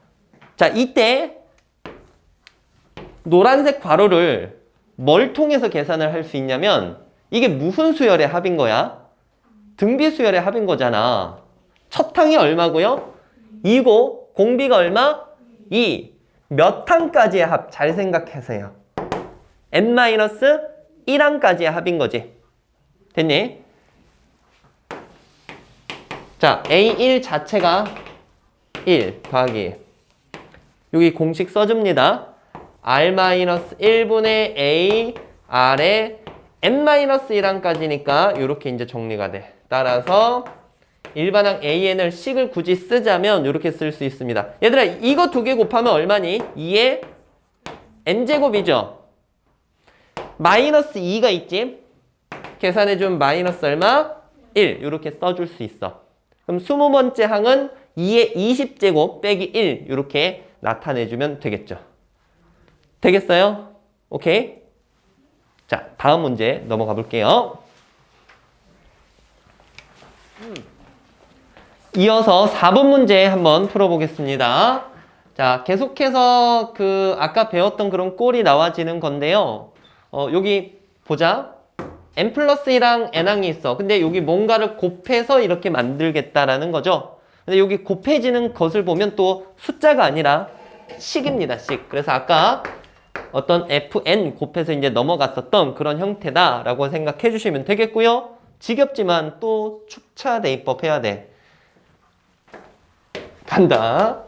자, 이때 노란색 괄호를 뭘 통해서 계산을 할 수 있냐면 이게 무슨 수열의 합인 거야? 등비 수열의 합인 거잖아. 첫 항이 얼마고요? 2고 공비가 얼마? 2. 몇 항까지의 합? 잘 생각하세요. n-1항까지의 합인 거지. 됐니? 자, A1 자체가 1 더하기 여기 공식 써줍니다. R-1분의 A R에 n-1항까지니까 이렇게 이제 정리가 돼. 따라서 일반항 AN을 식을 굳이 쓰자면 이렇게 쓸 수 있습니다. 얘들아, 이거 두 개 곱하면 얼마니? 2의 n제곱이죠. 마이너스 2가 있지? 계산해주면 마이너스 얼마? 1 이렇게 써줄 수 있어. 그럼 20번째 항은 2의 20제곱 빼기 1 이렇게 나타내주면 되겠죠. 되겠어요? 오케이? 자, 다음 문제 넘어가 볼게요. 이어서 4번 문제 한번 풀어보겠습니다. 자, 계속해서 아까 배웠던 그런 꼴이 나와지는 건데요. 여기 보자. n 플러스 1항 n항이 있어. 근데 여기 뭔가를 곱해서 이렇게 만들겠다라는 거죠. 근데 여기 곱해지는 것을 보면 또 숫자가 아니라 식입니다, 식. 그래서 아까 어떤 fn 곱해서 이제 넘어갔었던 그런 형태다라고 생각해 주시면 되겠고요. 지겹지만 또 축차 대입법 해야 돼. 간다.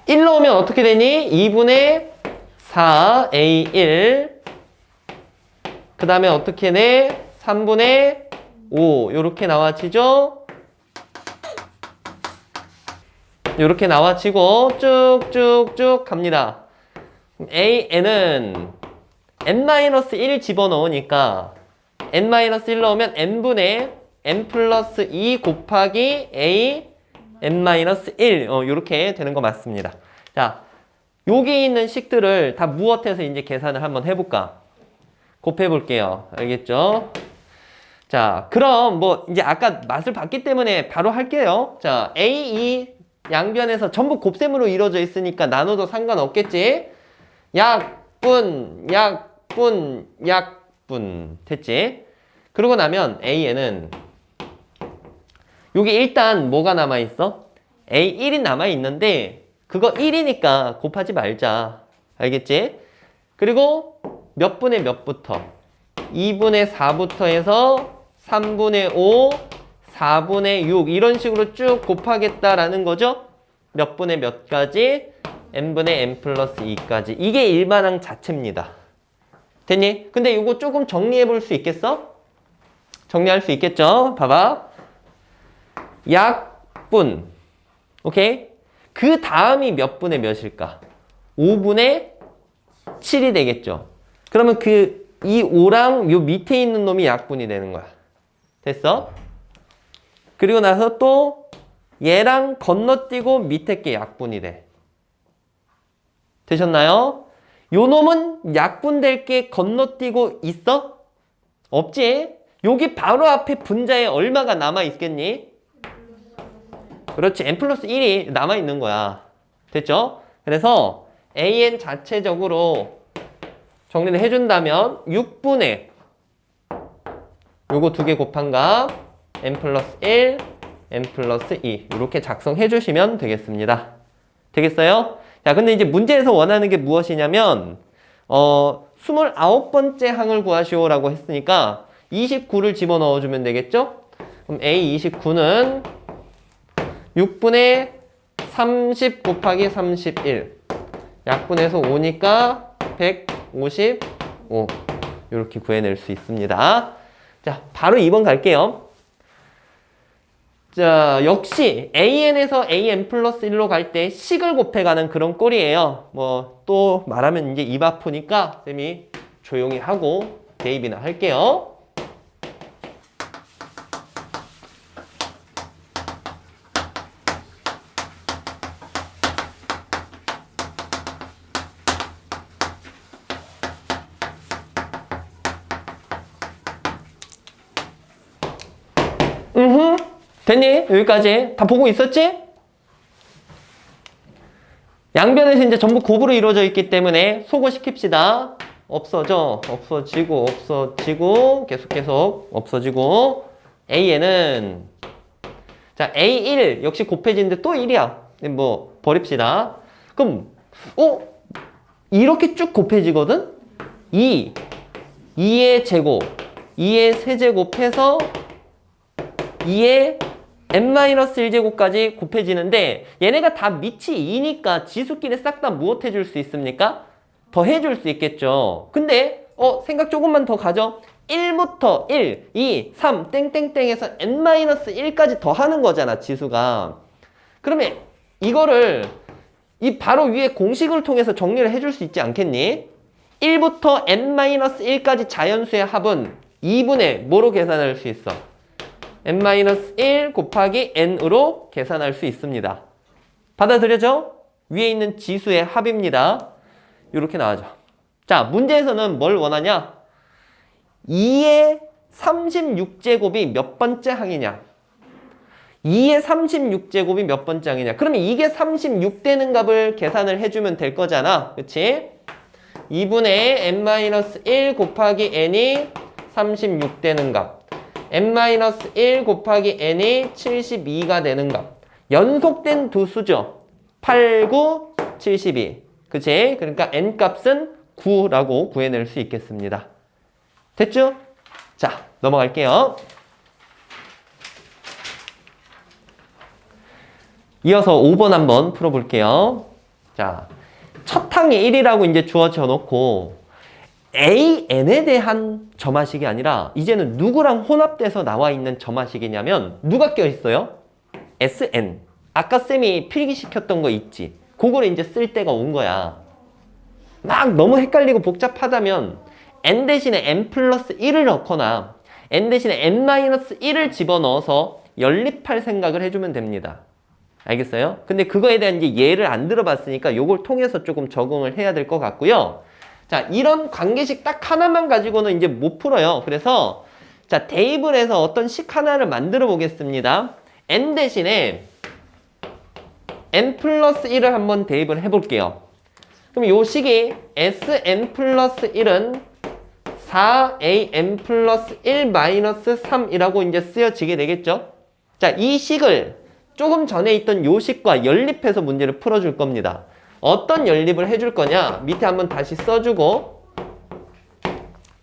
1 넣으면 어떻게 되니? 2분의 4A1 그 다음에 어떻게 돼? 3분의 5 요렇게 나와지죠? 요렇게 나와지고 쭉쭉쭉 갑니다. AN은 n-1 집어넣으니까 n-1 넣으면 n분의 n 플러스 2 곱하기 a n-1 요렇게 되는 거 맞습니다. 자, 여기 있는 식들을 다 무엇해서 이제 계산을 한번 해볼까? 곱해 볼게요. 알겠죠? 자, 그럼 뭐 이제 아까 맛을 봤기 때문에 바로 할게요. 자, A, E 양변에서 전부 곱셈으로 이루어져 있으니까 나눠도 상관없겠지? 약분, 약분, 약분 됐지? 그러고 나면 A에는 여기 일단 뭐가 남아있어? A1이 남아있는데 그거 1이니까 곱하지 말자. 알겠지? 그리고 몇 분의 몇부터? 2분의 4부터 해서 3분의 5, 4분의 6 이런 식으로 쭉 곱하겠다라는 거죠? 몇 분의 몇까지? n분의 n 플러스 2까지. 이게 일반항 자체입니다. 됐니? 근데 이거 조금 정리해 볼 수 있겠어? 정리할 수 있겠죠? 봐봐. 약분. 오케이? 그 다음이 몇 분의 몇일까? 5분의 7이 되겠죠? 그러면 이 5랑 요 밑에 있는 놈이 약분이 되는 거야. 됐어? 그리고 나서 또 얘랑 건너뛰고 밑에 게 약분이 돼. 되셨나요? 요 놈은 약분될 게 건너뛰고 있어? 없지? 여기 바로 앞에 분자에 얼마가 남아있겠니? 그렇지. n 플러스 1이 남아있는 거야. 됐죠? 그래서 an 자체적으로 정리를 해준다면 6분의 요거 두 개 곱한 값 n 플러스 1, n 플러스 2 이렇게 작성해 주시면 되겠습니다. 되겠어요? 자, 근데 이제 문제에서 원하는 게 무엇이냐면 29번째 항을 구하시오라고 했으니까 29를 집어넣어 주면 되겠죠? 그럼 A29는 6분의 30 곱하기 31 약분해서 5니까 155 이렇게 구해낼 수 있습니다. 자, 바로 2번 갈게요. 자, 역시 AN에서 AN 플러스 1로 갈 때 식을 곱해가는 그런 꼴이에요. 뭐 또 말하면 이제 입 아프니까 쌤이 조용히 하고 대입이나 할게요. 됐니? 여기까지 다 보고 있었지? 양변에서 이제 전부 곱으로 이루어져 있기 때문에 소거시킵시다. 없어져, 없어지고, 없어지고, 계속 없어지고. A에는 자, A1 역시 곱해지는데 또 1이야. 뭐 버립시다. 그럼 이렇게 쭉 곱해지거든? 2의 제곱, 2의 세제곱 해서 2의 n-1제곱까지 곱해지는데 얘네가 다 밑이 2니까 지수끼리 싹 다 무엇 해줄 수 있습니까? 더 해줄 수 있겠죠. 근데 생각 조금만 더 가죠. 1부터 1, 2, 3 땡땡땡에서 n-1까지 더 하는 거잖아, 지수가. 그러면 이거를 이 바로 위에 공식을 통해서 정리를 해줄 수 있지 않겠니? 1부터 n-1까지 자연수의 합은 2분의 뭐로 계산할 수 있어? n-1 곱하기 n으로 계산할 수 있습니다. 받아들여져? 위에 있는 지수의 합입니다. 이렇게 나와죠. 자, 문제에서는 뭘 원하냐? 2의 36제곱이 몇 번째 항이냐? 2의 36제곱이 몇 번째 항이냐? 그러면 이게 36 되는 값을 계산을 해주면 될 거잖아. 그치? 2분의 n-1 곱하기 n이 36 되는 값. n-1 곱하기 n이 72가 되는 값. 연속된 두 수죠. 8, 9, 72. 그치? 그러니까 n 값은 9라고 구해낼 수 있겠습니다. 됐죠? 자, 넘어갈게요. 이어서 5번 한번 풀어볼게요. 자, 첫 항이 1이라고 이제 주어져 놓고 AN에 대한 점화식이 아니라 이제는 누구랑 혼합돼서 나와 있는 점화식이냐면 누가 껴있어요? SN. 아까 쌤이 필기시켰던 거 있지? 그걸 이제 쓸 때가 온 거야. 막 너무 헷갈리고 복잡하다면 n 대신에 n 플러스 1을 넣거나 n 대신에 n 마이너스 1을 집어넣어서 연립할 생각을 해주면 됩니다. 알겠어요? 근데 그거에 대한 이제 예를 안 들어봤으니까 요걸 통해서 조금 적응을 해야 될 것 같고요. 자, 이런 관계식 딱 하나만 가지고는 이제 못 풀어요. 그래서 자, 대입을 해서 어떤 식 하나를 만들어 보겠습니다. n 대신에 n 플러스 1을 한번 대입을 해볼게요. 그럼 요 식이 sn 플러스 1은 4an 플러스 1 마이너스 3이라고 이제 쓰여지게 되겠죠. 자, 이 식을 조금 전에 있던 요 식과 연립해서 문제를 풀어줄 겁니다. 어떤 연립을 해줄 거냐? 밑에 한번 다시 써주고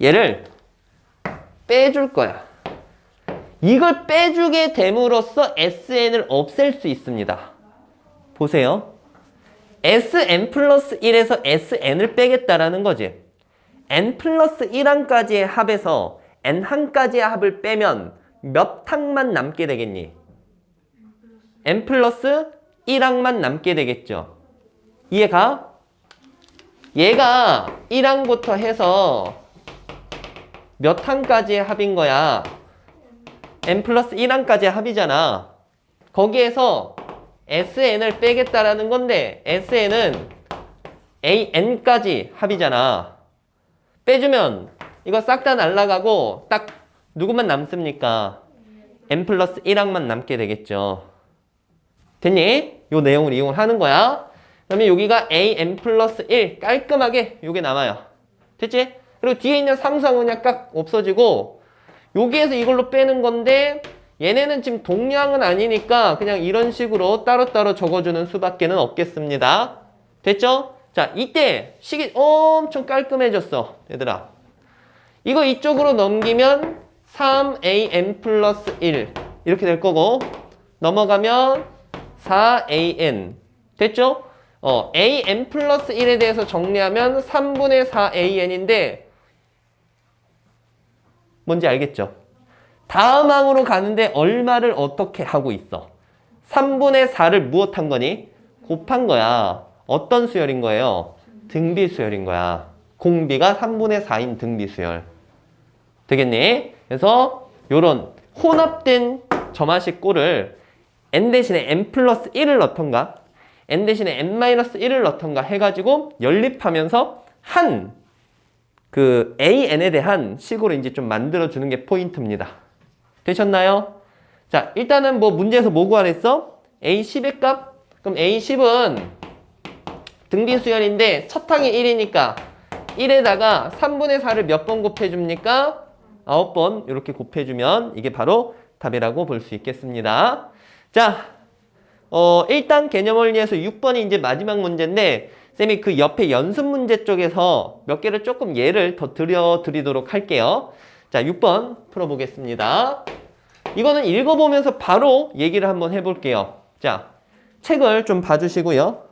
얘를 빼줄 거야. 이걸 빼주게 됨으로써 SN을 없앨 수 있습니다. 보세요. SN 플러스 1에서 SN을 빼겠다라는 거지. N 플러스 1항까지의 합에서 N1까지의 합을 빼면 몇 항만 남게 되겠니? N 플러스 1항만 남게 되겠죠. 이해가? 얘가 1항부터 해서 몇 항까지의 합인 거야? N 플러스 1항까지의 합이잖아. 거기에서 SN을 빼겠다라는 건데 SN은 AN까지 합이잖아. 빼주면 이거 싹 다 날라가고 딱 누구만 남습니까? N 플러스 1항만 남게 되겠죠. 됐니? 요 내용을 이용을 하는 거야. 그러면 여기가 AN 플러스 1 깔끔하게 요게 남아요. 됐지? 그리고 뒤에 있는 상수항은 그냥 깍 없어지고 여기에서 이걸로 빼는 건데 얘네는 지금 동량은 아니니까 그냥 이런 식으로 따로따로 적어주는 수밖에는 없겠습니다. 됐죠? 자, 이때 식이 엄청 깔끔해졌어. 얘들아. 이거 이쪽으로 넘기면 3an 플러스 1 이렇게 될 거고 넘어가면 4an 됐죠? an 플러스 1에 대해서 정리하면 3분의 4an인데 뭔지 알겠죠? 다음 항으로 가는데 얼마를 어떻게 하고 있어? 3분의 4를 무엇한 거니? 곱한 거야. 어떤 수열인 거예요? 등비 수열인 거야. 공비가 3분의 4인 등비 수열. 되겠니? 그래서 요런 혼합된 점화식 꼴을 n 대신에 n 플러스 1을 넣던가 n 대신에 n 마이너스 1을 넣던가 해가지고 연립하면서 한 그 an에 대한 식으로 이제 좀 만들어주는 게 포인트입니다. 되셨나요? 자, 일단은 뭐 문제에서 뭐 구하랬어? A10의 값? 그럼 A10은 등비 수열인데 첫 항이 1이니까 1에다가 3분의 4를 몇 번 곱해줍니까? 9번 이렇게 곱해주면 이게 바로 답이라고 볼 수 있겠습니다. 자, 일단 개념원리에서 6번이 이제 마지막 문제인데 쌤이 그 옆에 연습 문제 쪽에서 몇 개를 조금 예를 더 드리도록 할게요. 자, 6번 풀어보겠습니다. 이거는 읽어보면서 바로 얘기를 한번 해볼게요. 자, 책을 좀 봐주시고요.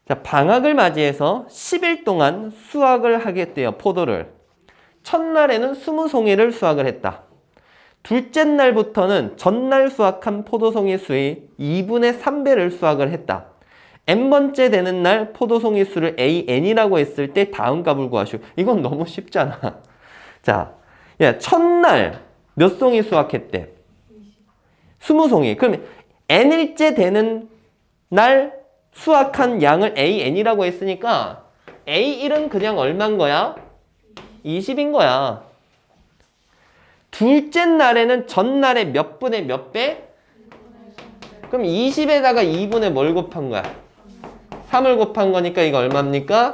자, 방학을 맞이해서 10일 동안 수확을 하겠대요. 포도를. 첫날에는 20송이를 수확을 했다. 둘째 날부터는 전날 수확한 포도송이 수의 2분의 3배를 수확을 했다. n번째 되는 날 포도송이 수를 AN이라고 했을 때 다음 값을 구하시오. 이건 너무 쉽잖아. 자, 야, 첫날 몇 송이 수확했대? 20송이. 그럼 n일째 되는 날 수확한 양을 AN이라고 했으니까 A1은 그냥 얼마인 거야? 20인 거야. 둘째 날에는 전날에 몇 분의 몇 배? 그럼 20에다가 2분의 뭘 곱한 거야? 3을 곱한 거니까 이거 얼마입니까?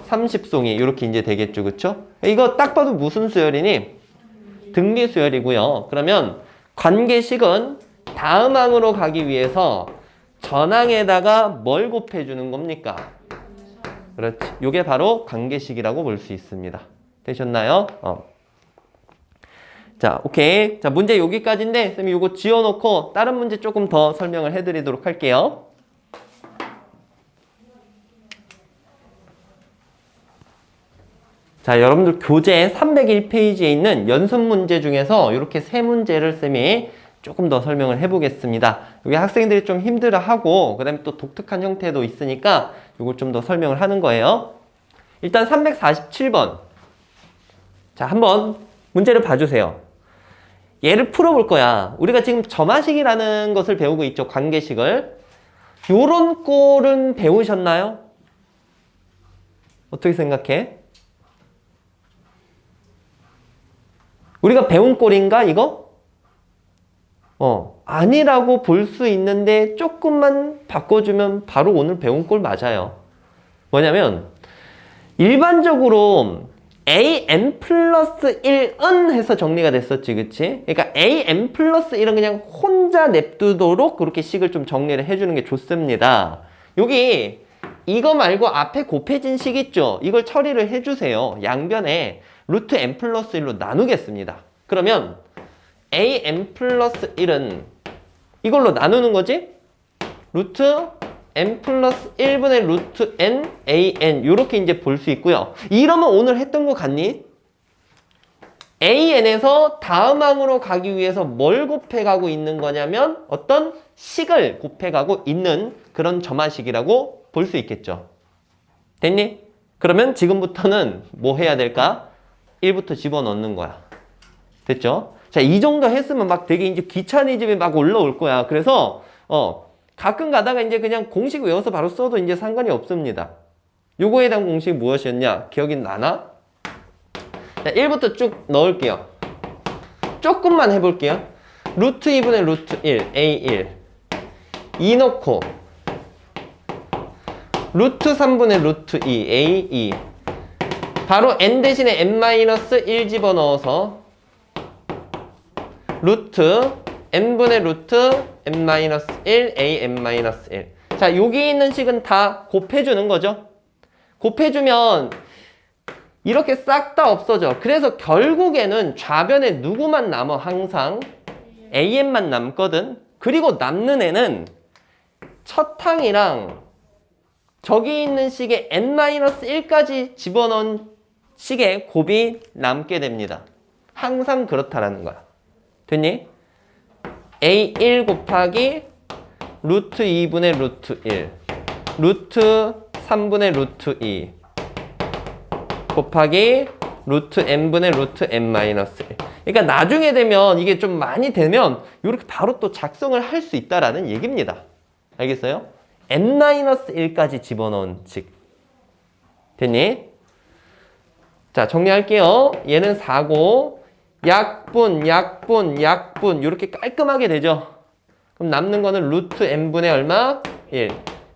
30송이 이렇게 이제 되겠죠. 그쵸? 이거 딱 봐도 무슨 수열이니? 등비 수열이고요. 그러면 관계식은 다음 항으로 가기 위해서 전항에다가 뭘 곱해주는 겁니까? 그렇지. 이게 바로 관계식이라고 볼 수 있습니다. 되셨나요? 자, 오케이. 자, 문제 여기까지인데 쌤이 이거 지워놓고 다른 문제 조금 더 설명을 해드리도록 할게요. 자, 여러분들 교재 301페이지에 있는 연습 문제 중에서 이렇게 세 문제를 쌤이 조금 더 설명을 해보겠습니다. 여기 학생들이 좀 힘들어하고 그 다음에 또 독특한 형태도 있으니까 이걸 좀 더 설명을 하는 거예요. 일단 347번. 자, 한번 문제를 봐주세요. 얘를 풀어볼 거야. 우리가 지금 점화식이라는 것을 배우고 있죠. 관계식을. 요런 꼴은 배우셨나요? 어떻게 생각해? 우리가 배운 꼴인가 이거? 아니라고 볼 수 있는데 조금만 바꿔주면 바로 오늘 배운 꼴 맞아요. 뭐냐면 일반적으로 am 플러스 1은 해서 정리가 됐었지, 그치? 그러니까 am 플러스 1은 그냥 혼자 냅두도록 그렇게 식을 좀 정리를 해주는 게 좋습니다. 여기 이거 말고 앞에 곱해진 식 있죠? 이걸 처리를 해주세요. 양변에 루트 m 플러스 1로 나누겠습니다. 그러면 am 플러스 1은 이걸로 나누는 거지? 루트 n 플러스 1분의 루트 n an 이렇게 이제 볼 수 있고요. 이러면 오늘 했던 거 같니? an에서 다음 항으로 가기 위해서 뭘 곱해가고 있는 거냐면 어떤 식을 곱해가고 있는 그런 점화식이라고 볼 수 있겠죠. 됐니? 그러면 지금부터는 뭐 해야 될까? 1부터 집어넣는 거야. 됐죠? 자, 이 정도 했으면 막 되게 이제 귀차니즘이 막 올라올 거야. 그래서 가끔 가다가 이제 그냥 공식 외워서 바로 써도 이제 상관이 없습니다. 요거에 대한 공식이 무엇이었냐? 기억이 나나? 자, 1부터 쭉 넣을게요. 조금만 해볼게요. 루트 2분의 루트 1, A1. 2 넣고, 루트 3분의 루트 2, A2. 바로 n 대신에 n-1 집어넣어서, 루트 n분의 루트 n-1 an-1. 자, 여기 있는 식은 다 곱해주는 거죠. 곱해주면 이렇게 싹 다 없어져. 그래서 결국에는 좌변에 누구만 남아? 항상 an만 남거든. 그리고 남는 애는 첫 항이랑 저기 있는 식에 n-1까지 집어넣은 식의 곱이 남게 됩니다. 항상 그렇다라는 거야. 됐니? A1 곱하기 루트 2분의 루트 1 루트 3분의 루트 2 곱하기 루트 n분의 루트 n-1. 그러니까 나중에 되면 이게 좀 많이 되면 이렇게 바로 또 작성을 할 수 있다라는 얘기입니다. 알겠어요? n-1까지 집어넣은 식. 됐니? 자, 정리할게요. 얘는 4고 약분 이렇게 깔끔하게 되죠. 그럼 남는 거는 루트 n분의 얼마? 1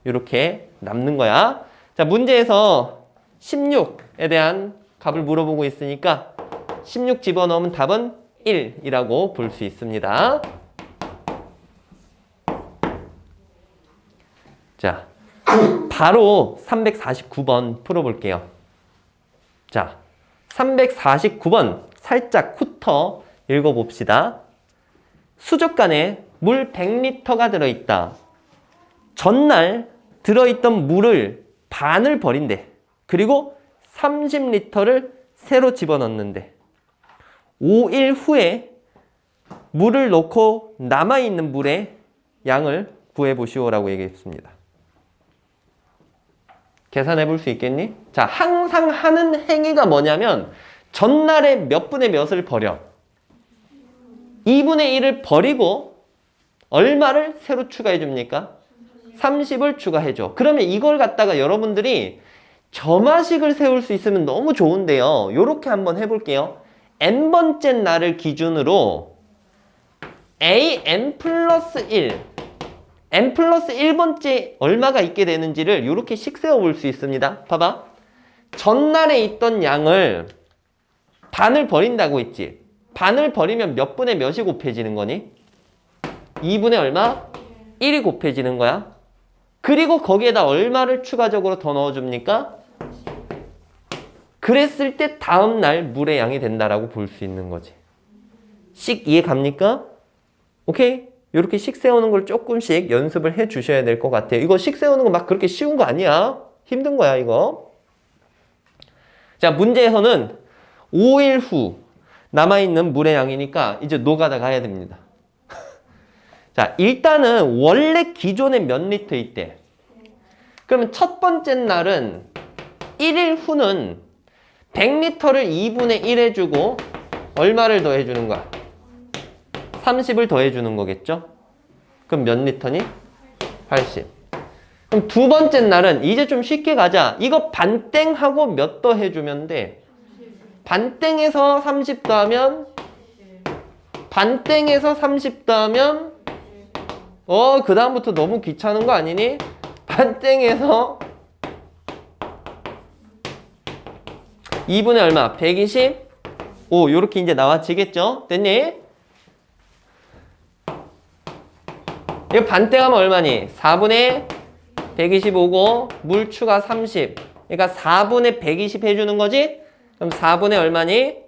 이렇게 남는 거야. 자, 문제에서 16에 대한 값을 물어보고 있으니까 16 집어넣으면 답은 1이라고 볼 수 있습니다. 자, 바로 349번 풀어볼게요. 자, 349번 살짝 훑어 읽어봅시다. 수족관에 물 100리터가 들어있다. 전날 들어있던 물을 반을 버린대. 그리고 30리터를 새로 집어넣는데 5일 후에 물을 넣고 남아있는 물의 양을 구해보시오라고 얘기했습니다. 계산해 볼 수 있겠니? 자, 항상 하는 행위가 뭐냐면 전날에 몇 분의 몇을 버려? 2분의 1을 버리고 얼마를 새로 추가해 줍니까? 30을 추가해 줘. 그러면 이걸 갖다가 여러분들이 점화식을 세울 수 있으면 너무 좋은데요. 요렇게 한번 해볼게요. n번째 날을 기준으로 an 플러스 1 n 플러스 1번째 얼마가 있게 되는지를 이렇게 식 세워 볼 수 있습니다. 봐봐. 전날에 있던 양을 반을 버린다고 했지. 반을 버리면 몇 분의 몇이 곱해지는 거니? 2분의 얼마? 1이 곱해지는 거야. 그리고 거기에다 얼마를 추가적으로 더 넣어줍니까? 그랬을 때 다음 날 물의 양이 된다라고 볼 수 있는 거지. 식 이해 갑니까? 오케이? 이렇게 식 세우는 걸 조금씩 연습을 해 주셔야 될 것 같아요. 이거 식 세우는 거 막 그렇게 쉬운 거 아니야. 힘든 거야, 이거. 자, 문제에서는 5일 후 남아있는 물의 양이니까 이제 노가다 가야 됩니다. 자, 일단은 원래 기존에 몇 리터 있대? 그러면 첫 번째 날은 1일 후는 100리터를 2분의 1 해주고 얼마를 더 해주는 거야? 30을 더해주는 거겠죠? 그럼 몇 리터니? 80. 그럼 두 번째 날은 이제 좀 쉽게 가자. 이거 반땡하고 몇 더해주면 돼? 반땡에서 30 더하면 반땡에서 30 더하면 그 다음부터 너무 귀찮은 거 아니니? 반땡에서 2분의 얼마? 125 요렇게 이제 나와지겠죠? 됐니? 이거 반땡하면 얼마니? 4분의 125고 물 추가 30. 그러니까 4분의 120 해주는 거지? 그럼 4분의 얼마니?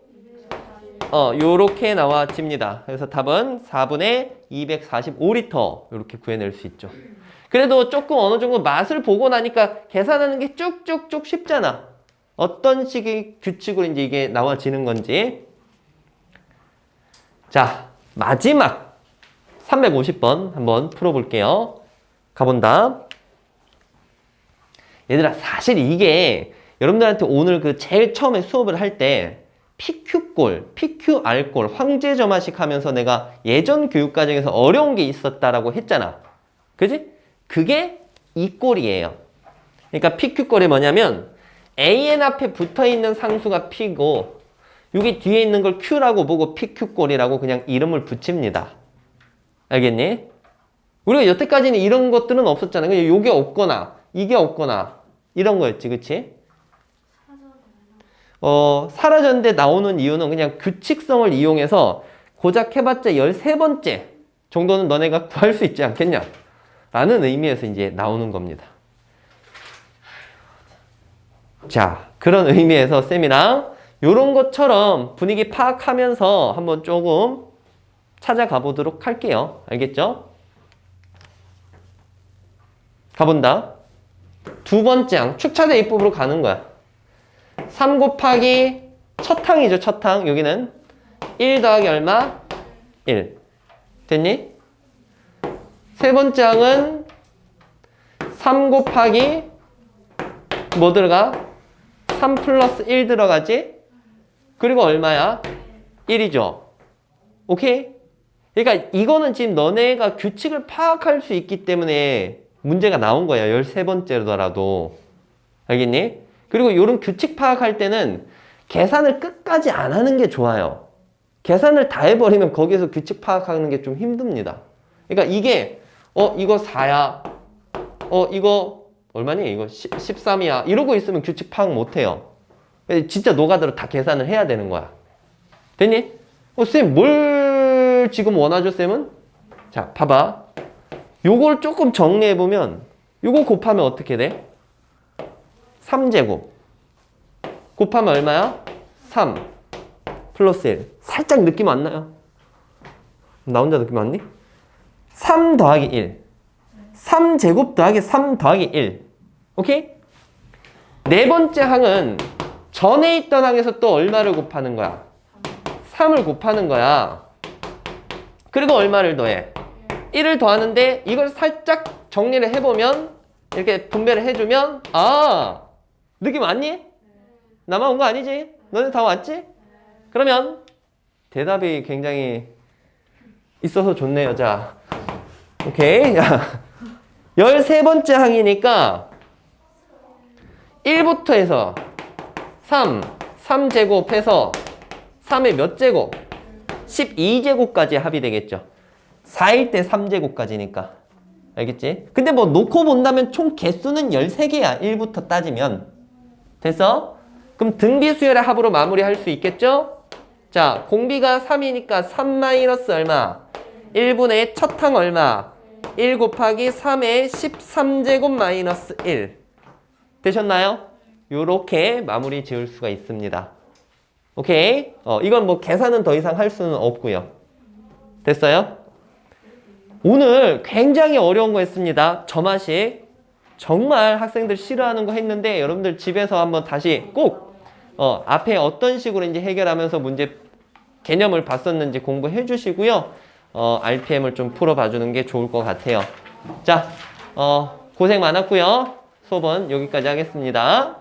요렇게 나와집니다. 그래서 답은 4분의 245리터 요렇게 구해낼 수 있죠. 그래도 조금 어느 정도 맛을 보고 나니까 계산하는 게 쭉쭉쭉 쉽잖아. 어떤 식의 규칙으로 이제 이게 나와지는 건지. 자, 마지막 350번 한번 풀어볼게요. 가본다. 얘들아, 사실 이게 여러분들한테 오늘 그 제일 처음에 수업을 할 때 PQ꼴, PQR꼴, 황제점화식 하면서 내가 예전 교육과정에서 어려운 게 있었다라고 했잖아. 그지? 그게 이 꼴이에요. 그러니까 PQ꼴이 뭐냐면 AN 앞에 붙어있는 상수가 P고 여기 뒤에 있는 걸 Q라고 보고 PQ꼴이라고 그냥 이름을 붙입니다. 알겠니? 우리가 여태까지는 이런 것들은 없었잖아. 그냥 요게 없거나 이게 없거나 이런 거였지. 그치? 사라졌는데 나오는 이유는 그냥 규칙성을 이용해서 고작 해봤자 13번째 정도는 너네가 구할 수 있지 않겠냐? 라는 의미에서 이제 나오는 겁니다. 자, 그런 의미에서 쌤이랑 요런 것처럼 분위기 파악하면서 한번 조금 찾아가 보도록 할게요. 알겠죠? 가본다. 두 번째 항, 축차 대입법으로 가는 거야. 3 곱하기 첫 항이죠, 첫 항. 여기는 1 더하기 얼마? 1. 됐니? 세 번째 항은 3 곱하기 뭐 들어가? 3 플러스 1 들어가지? 그리고 얼마야? 1이죠. 오케이? 그러니까 이거는 지금 너네가 규칙을 파악할 수 있기 때문에 문제가 나온 거야. 13번째더라도. 알겠니? 그리고 이런 규칙 파악할 때는 계산을 끝까지 안 하는 게 좋아요. 계산을 다 해버리면 거기서 규칙 파악하는 게 좀 힘듭니다. 그러니까 이게 이거 4야. 이거 얼마니? 이거 13이야. 이러고 있으면 규칙 파악 못 해요. 진짜 노가다로 다 계산을 해야 되는 거야. 됐니? 쌤, 뭘 지금 원하죠, 쌤은? 자, 봐봐. 요걸 조금 정리해보면 요거 곱하면 어떻게 돼? 3제곱 곱하면 얼마야? 3 플러스 1. 살짝 느낌 안 나요? 나 혼자 느낌 왔니? 3 더하기 1. 3제곱 더하기 3 더하기 1. 오케이? 네 번째 항은 전에 있던 항에서 또 얼마를 곱하는 거야? 3을 곱하는 거야. 그리고 얼마를 더해? 1을 더하는데 이걸 살짝 정리를 해보면 이렇게 분배를 해주면 느낌 왔니? 나만 온 거 아니지? 너네 다 왔지? 그러면 대답이 굉장히 있어서 좋네요. 자, 오케이. 13번째 항이니까 1부터 해서 3제곱 해서 3의 몇 제곱? 12제곱까지 합이 되겠죠. 4일 때 3제곱까지니까. 알겠지? 근데 뭐 놓고 본다면 총 개수는 13개야. 1부터 따지면. 됐어? 그럼 등비수열의 합으로 마무리할 수 있겠죠? 자, 공비가 3이니까 3 마이너스 얼마? 1분의 첫 항 얼마? 1 곱하기 3의 13제곱 마이너스 1. 되셨나요? 요렇게 마무리 지을 수가 있습니다. 오케이? 이건 뭐 계산은 더 이상 할 수는 없고요. 됐어요? 오늘 굉장히 어려운 거 했습니다. 점화식. 정말 학생들 싫어하는 거 했는데 여러분들 집에서 한번 다시 꼭 앞에 어떤 식으로 이제 해결하면서 문제 개념을 봤었는지 공부해 주시고요. RPM을 좀 풀어봐 주는 게 좋을 것 같아요. 자, 고생 많았고요. 수업은 여기까지 하겠습니다.